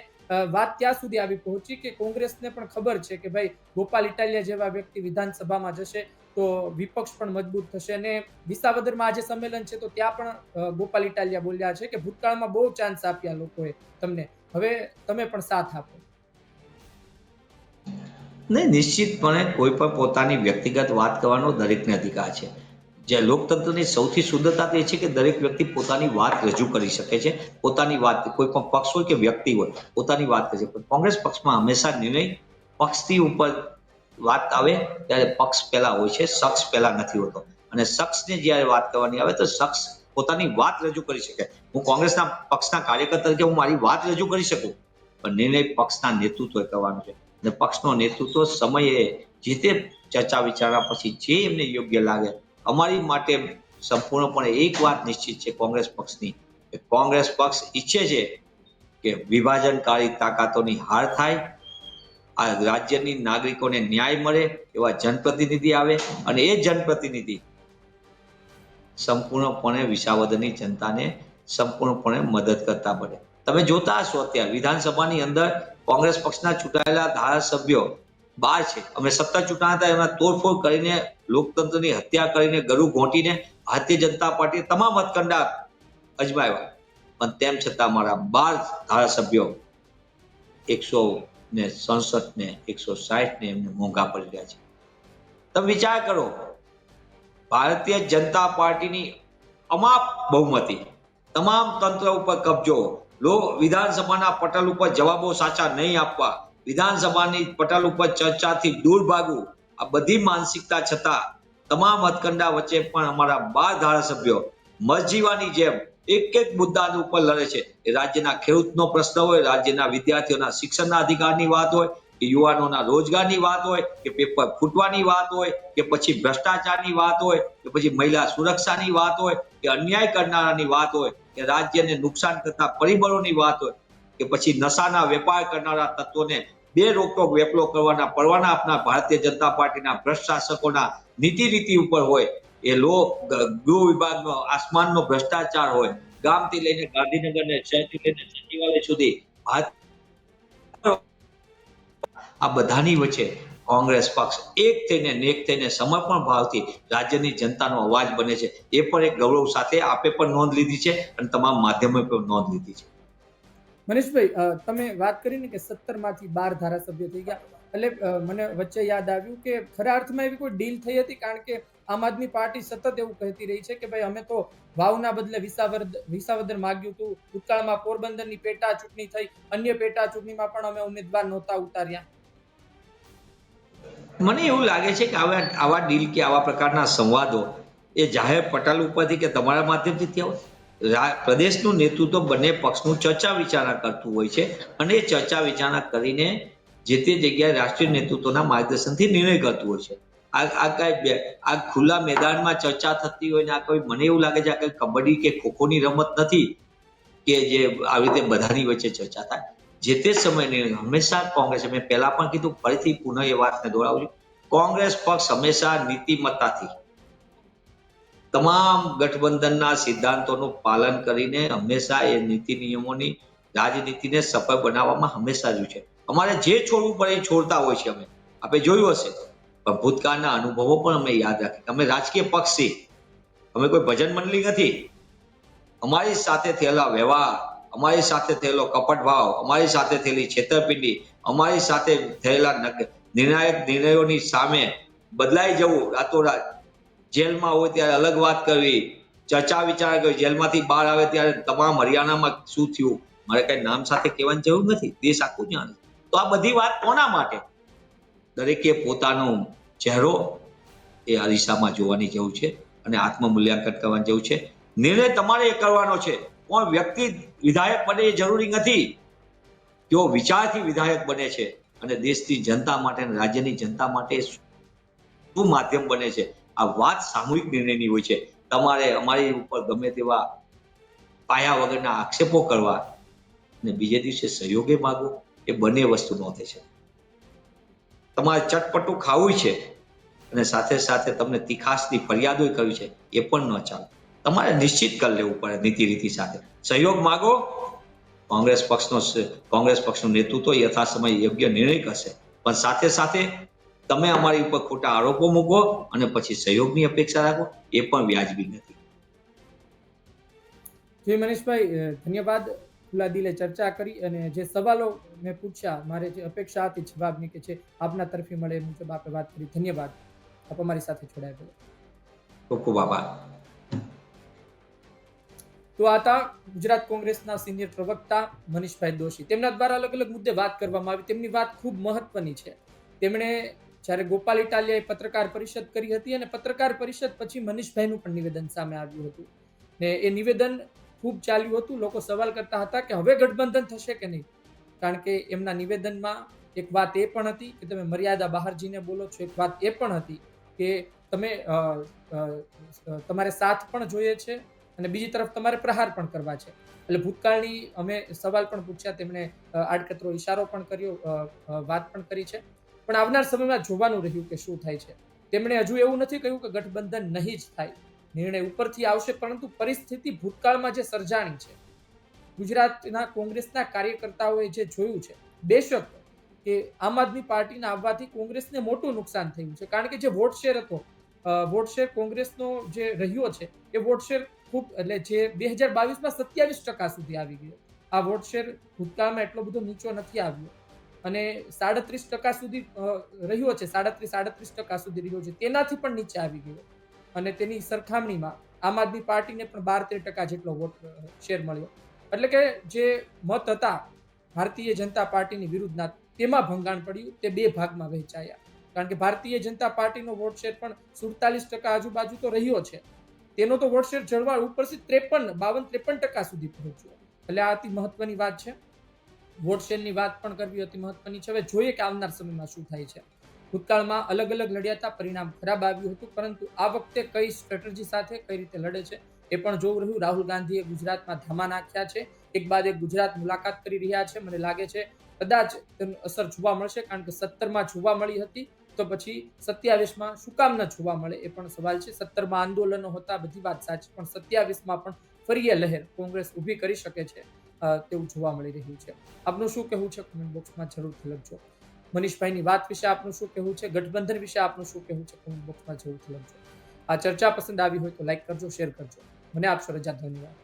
B: વાત ત્યાં સુધી આવી પહોંચી કે કોંગ્રેસને પણ ખબર છે કે ભાઈ ગોપાલ ઇટાલિયા જેવા વ્યક્તિ વિધાનસભામાં જશે તો વિપક્ષ પણ મજબૂત થશે. અને વિસાવદરમાં આજે સંમેલન છે તો ત્યાં પણ ગોપાલ ઇટાલિયા બોલ્યા છે કે ભૂતકાળમાં બહુ ચાન્સ આપ્યા લોકોએ તમને, હવે તમે પણ સાથ આપો.
A: નહીં, નિશ્ચિતપણે કોઈ પણ પોતાની વ્યક્તિગત વાત કરવાનો દરેકને અધિકાર છે. જે લોકતંત્રની સૌથી સુંદરતા તો એ છે કે દરેક વ્યક્તિ પોતાની વાત રજૂ કરી શકે છે. પોતાની વાત કોઈ પણ પક્ષ હોય કે વ્યક્તિ હોય પોતાની વાત કરે છે. પણ કોંગ્રેસ પક્ષમાં હંમેશા નિર્ણય પક્ષથી ઉપર વાત આવે ત્યારે પક્ષ પહેલા હોય છે, શખ્સ પહેલા નથી હોતો. અને શખ્સને જ્યારે વાત કરવાની આવે તો શખ્સ પોતાની વાત રજૂ કરી શકે. હું કોંગ્રેસના પક્ષના કાર્યકર તરીકે હું મારી વાત રજૂ કરી શકું, પણ નિર્ણય પક્ષના નેતૃત્વએ કરવાનો છે. અને પક્ષનો નેતૃત્વ સમયે જે તે ચર્ચા વિચારણા પછી જે એમને યોગ્ય લાગે. અમારી માટે સંપૂર્ણપણે એક વાત નિશ્ચિત છે કોંગ્રેસ પક્ષની, કે કોંગ્રેસ પક્ષ ઈચ્છે છે કે વિભાજનકારી તાકાતોની હાર થાય, આ રાજ્યની નાગરિકોને ન્યાય મળે, એવા જનપ્રતિનિધિ આવે અને એ જનપ્રતિનિધિ સંપૂર્ણપણે વિસાવદરની જનતાને સંપૂર્ણપણે મદદ કરતા બને. તમે જોતા હશો અત્યારે વિધાનસભાની અંદર કોંગ્રેસ પક્ષના ચૂંટાયેલા ધારાસભ્યો 12 છે. અમે 17 ચૂંટાયા હતા, એમાં તોડફોડ કરીને, લોકતંત્રની હત્યા કરીને, ગળું ઘોંટીને ભારતીય જનતા પાર્ટીએ તમામ હથકંડા અજમાવ્યા. પણ તેમ છતાં અમારા 12 ધારાસભ્યો 167 ને 160 ને એમને મોંઘા પડી રહ્યા છે. તમે વિચાર કરો, ભારતીય જનતા પાર્ટીની અમાપ બહુમતી, તમામ તંત્ર ઉપર કબજો, વિધાનસભાના પટલ ઉપર જવાબો સાચા નહીં આપવા, વિધાનસભાની પટલ ઉપર ચર્ચાથી દૂર ભાગવું, આ બધી માનસિકતા છતાં તમામ હથકંડા વચ્ચે પણ અમારા 12 ધારાસભ્યો મરજીવાની જેમ એક મુદ્દા ઉપર લડે છે. એ રાજ્યના ખેડૂતનો પ્રશ્ન હોય, રાજ્યના વિદ્યાર્થીઓના શિક્ષણના અધિકારની વાત હોય, કે યુવાનોના રોજગારની વાત હોય, કે પેપર ફૂટવાની વાત હોય, કે પછી ભ્રષ્ટાચારની વાત હોય, કે પછી મહિલા સુરક્ષાની વાત હોય, કે અન્યાય કરનારાની વાત હોય, કે રાજ્યને નુકસાન કરતા પરિબળોની વાત હોય, કે પછી નશાના વેપાર કરનારા તત્વોને બે રોકટોક વેપલો કરવાના પરવાના આપનાર ભારતીય જનતા પાર્ટીના ભ્રષ્ટ શાસકોના નીતિ રીતિ ઉપર હોય, એ ગૃહ વિભાગનો આસમાનનો ભ્રષ્ટાચાર હોય, ગામથી લઈને ગાંધીનગર ને શહેરથી લઈને સચિવાલય સુધી આ બધાની વચ્ચે કોંગ્રેસ પક્ષ એક થઈને નેક થઈને સમર્પણ ભાવથી રાજ્યની જનતાનો અવાજ બને છે. એ પણ એક ગૌરવ સાથે આપે પણ નોંધ લીધી છે અને તમામ માધ્યમોએ પણ નોંધ લીધી છે.
B: મનીષભાઈ, તમે વાત કરી ને કે 17 માંથી 12 ધારાસભ્યો થઈ ગયા, એટલે મને વચ્ચે યાદ આવ્યું કે ખરા અર્થમાં એવી કોઈ ડીલ થઈ હતી? કારણ કે આમ આદમી પાર્ટી સતત એવું કહેતી રહી છે કે ભાઈ અમે તો વાવના બદલે વિસાવદર માંગ્યું હતું. ભૂતકાળમાં પોરબંદરની પેટા ચૂંટણી થઈ, અન્ય પેટા ચૂંટણીમાં પણ અમે ઉમેદવાર નહોતા ઉતાર્યા.
A: મને એવું લાગે છે કે આવા ડીલ કે આવા પ્રકારના સંવાદો એ જાહેર પટલ ઉપરથી કે તમારા માધ્યમથી થયા હોય. પ્રદેશનું નેતૃત્વ બંને પક્ષનું ચર્ચા વિચારણા કરતું હોય છે અને એ ચર્ચા વિચારણા કરીને જે તે જગ્યાએ રાષ્ટ્રીય નેતૃત્વના માર્ગદર્શનથી નિર્ણય કરતું હોય છે. આ ખુલ્લા મેદાનમાં ચર્ચા થતી હોય ને આ કોઈ, મને એવું લાગે છે આ કઈ કબડ્ડી કે ખોખોની રમત નથી કે જે આવી રીતે બધાની વચ્ચે ચર્ચા થાય. જે તે સમયની હંમેશા કોંગ્રેસે, મેં પહેલા પણ કીધું, ફરીથી પુનઃ એ વાતને દોહરાવું છું, કોંગ્રેસ પક્ષ હંમેશા નીતિમત્તાથી તમામ ગઠબંધનના સિદ્ધાંતોનું પાલન કરીને હંમેશા એ નીતિ નિયમોની રાજનીતિને સફળ બનાવવામાં હંમેશા રહ્યું છે. અમારે જે છોડવું પડે એ છોડતા હોય છે. આપણે જોયું હશે, પણ ભૂતકાળના અનુભવો પણ અમે યાદ રાખીએ. અમે રાજકીય પક્ષ છીએ, અમે કોઈ ભજન મંડળી નથી. અમારી સાથે થયેલા વ્યવહાર, અમારી સાથે થયેલો કપટ ભાવ, અમારી સાથે થયેલી છેતરપિંડી, અમારી સાથે થયેલા નિર્ણાયક નિર્ણયોની સામે બદલાઈ જવું રાતોરાત, જેલમાં હોય ત્યારે અલગ વાત કરવી, ચર્ચા વિચારણા કરવી, જેલમાંથી બહાર આવે ત્યારે તમામ હરિયાણામાં શું થયું મારે કઈ નામ સાથે કહેવાની જરૂર નથી, દેશ આખું જાણે. તો આ બધી વાત કોના માટે? દરેકે પોતાનો ચહેરો એ અરીસામાં જોવાની જેવું છે અને આત્મમૂલ્યાંકન કરવાની જેવું છે. નિર્ણય તમારે કરવાનો છે. કોઈ વ્યક્તિ વિધાયક બને એ જરૂરી નથી. તેઓ વિચારથી વિધાયક બને છે અને દેશની જનતા માટે અને રાજ્યની જનતા માટે શું માધ્યમ બને છે. આ વાત સામૂહિક નિર્ણયની હોય છે. તમારે અમારી ઉપર ગમે તેવા પાયા વગરના આક્ષેપો કરવા અને બીજે દિવસે સહયોગે માગો, એ બંને વસ્તુ ન થઈ શકે. તમારે ચટપટું ખાવું છે અને સાથે સાથે તમને તીખાસની ફરિયાદો કરવી છે, એ પણ ન ચાલે. તમારે નિશ્ચિત કરી લેવું પડે નીતિ રીતિ સાથે. સહયોગ માગો, કોંગ્રેસ પક્ષનું નેતૃત્વ યથાસમય યોગ્ય નિર્ણય કરશે, પણ સાથે સાથે તમે અમારી ઉપર ખોટા આરોપો મૂકો અને પછી સહયોગની અપેક્ષા રાખો, એ પણ વ્યાજબી નથી.
B: જી મનીષભાઈ, ધન્યવાદ. ખુલ્લા દિલે ચર્ચા કરી અને જે સવાલો મેં પૂછ્યા, મારે જે અપેક્ષા હતી જવાબની કે છે આપના તરફી મળે એ મુજબ આપણે વાત કરી. ધન્યવાદ, આપ અમારી સાથે જોડાયા.
A: ખૂબ ખૂબ આભાર.
B: તો આ હતા ગુજરાત કોંગ્રેસના સિનિયર પ્રવક્તા મનીષભાઈ દોશી. તેમના દ્વારા અલગ અલગ મુદ્દે વાત કરવામાં આવી. તેમની વાત ખૂબ મહત્વની છે. તેમણે જ્યારે ગોપાલ ઇટાલિયાએ પત્રકાર પરિષદ કરી હતી અને પત્રકાર પરિષદ પછી મનીષભાઈનું પણ નિવેદન સામે આવ્યું હતું ને એ નિવેદન ખૂબ ચાલ્યું હતું. લોકો સવાલ કરતા હતા કે હવે ગઠબંધન થશે કે નહીં, કારણ કે એમના નિવેદનમાં એક વાત એ પણ હતી કે તમે મર્યાદા બહાર જઈને બોલો છો. એક વાત એ પણ હતી કે તમે તમારે સાથ પણ જોઈએ છે અને બીજી તરફ તમારે પ્રહાર પણ કરવા છે. એટલે ભૂતકાળની અમે સવાલ પણ પૂછ્યા, તેમણે આડકતરો ઈશારો પણ કર્યો, વાત પણ કરી છે. પણ આવનાર સમયમાં જોવાનું રહ્યું કે શું થાય છે. તેમણે હજુ એવું નથી કહ્યું કે ગઠબંધન નહીં જ થાય, નિર્ણય ઉપરથી આવશે, પરંતુ પરિસ્થિતિ ભૂતકાળમાં જે સર્જાણી છે, ગુજરાતના કોંગ્રેસના કાર્યકર્તાઓએ જે જોયું છે, બેશક કે આમ આદમી પાર્ટીના આવવાથી કોંગ્રેસને મોટું નુકસાન થયું છે, કારણ કે જે વોટ શેર હતો, વોટ શેર કોંગ્રેસનો જે રહ્યો છે, એ વોટ શેર ખૂબ, એટલે જે 2022માં 27% સુધી આવી ગયો. આ વોટ શેર ભૂતકાળમાં એટલો બધો નીચો નથી આવ્યો અને 37% સુધી રહ્યો છે, 37% સુધી રહ્યો છે, તેનાથી પણ નીચે આવી ગયો. અને તેની સરખામણીમાં આમ આદમી પાર્ટીને પણ 12-13% જેટલો વોટ શેર મળ્યો. એટલે કે જે મત હતા ભારતીય જનતા પાર્ટીની વિરુદ્ધના, તેમાં ભંગાણ પડ્યું. તે બે ભાગમાં વહેંચાયા, કારણ કે ભારતીય જનતા પાર્ટીનો વોટ શેર પણ 47% આજુબાજુ તો રહ્યો છે. તેનો તો વોટ શેર જળવાળ ઉપરથી 52-53% સુધી પહોંચ્યો. એટલે આ અતિ મહત્વની વાત છે. વોટ શેરની વાત પણ કરવી અતિ મહત્વની છે. હવે જોઈએ કે આવનાર સમયમાં શું થાય છે. ભૂતકાળમાં અલગ અલગ લડ્યા હતા, પરિણામ ખરાબ આવ્યું હતું, પરંતુ આ વખતે કઈ સ્ટ્રેટેજી સાથે કઈ રીતે લડે છે એ પણ જોવું રહ્યું. રાહુલ ગાંધીએ ગુજરાતમાં ધામા નાખ્યા છે, એક બાદ એક ગુજરાત મુલાકાત કરી રહ્યા છે. મને લાગે છે કદાચ તેની અસર જોવા મળશે, કારણ કે 17માં જોવા મળી હતી, તો પછી 27માં શું કામ ન જોવા મળે એ પણ સવાલ છે. 17માં આંદોલનો હતા, બધી વાત સાચી, પણ 27માં પણ ફરી એ લહેર કોંગ્રેસ ઊભી કરી શકે છે તેવું જોવા મળી રહ્યું છે. આપનું શું કહેવું છે કોમેન્ટ બોક્સમાં જરૂરથી લખજો. મનીષભાઈની વાત વિશે આપનું શું કહેવું છે, ગઠબંધન વિશે આપનું શું કહેવું છે, કોમેન્ટ બોક્સમાં જરૂરથી લખજો. આ ચર્ચા પસંદ આવી હોય તો લાઈક કરજો, શેર કરજો. મને આપશો રજા. ધન્યવાદ.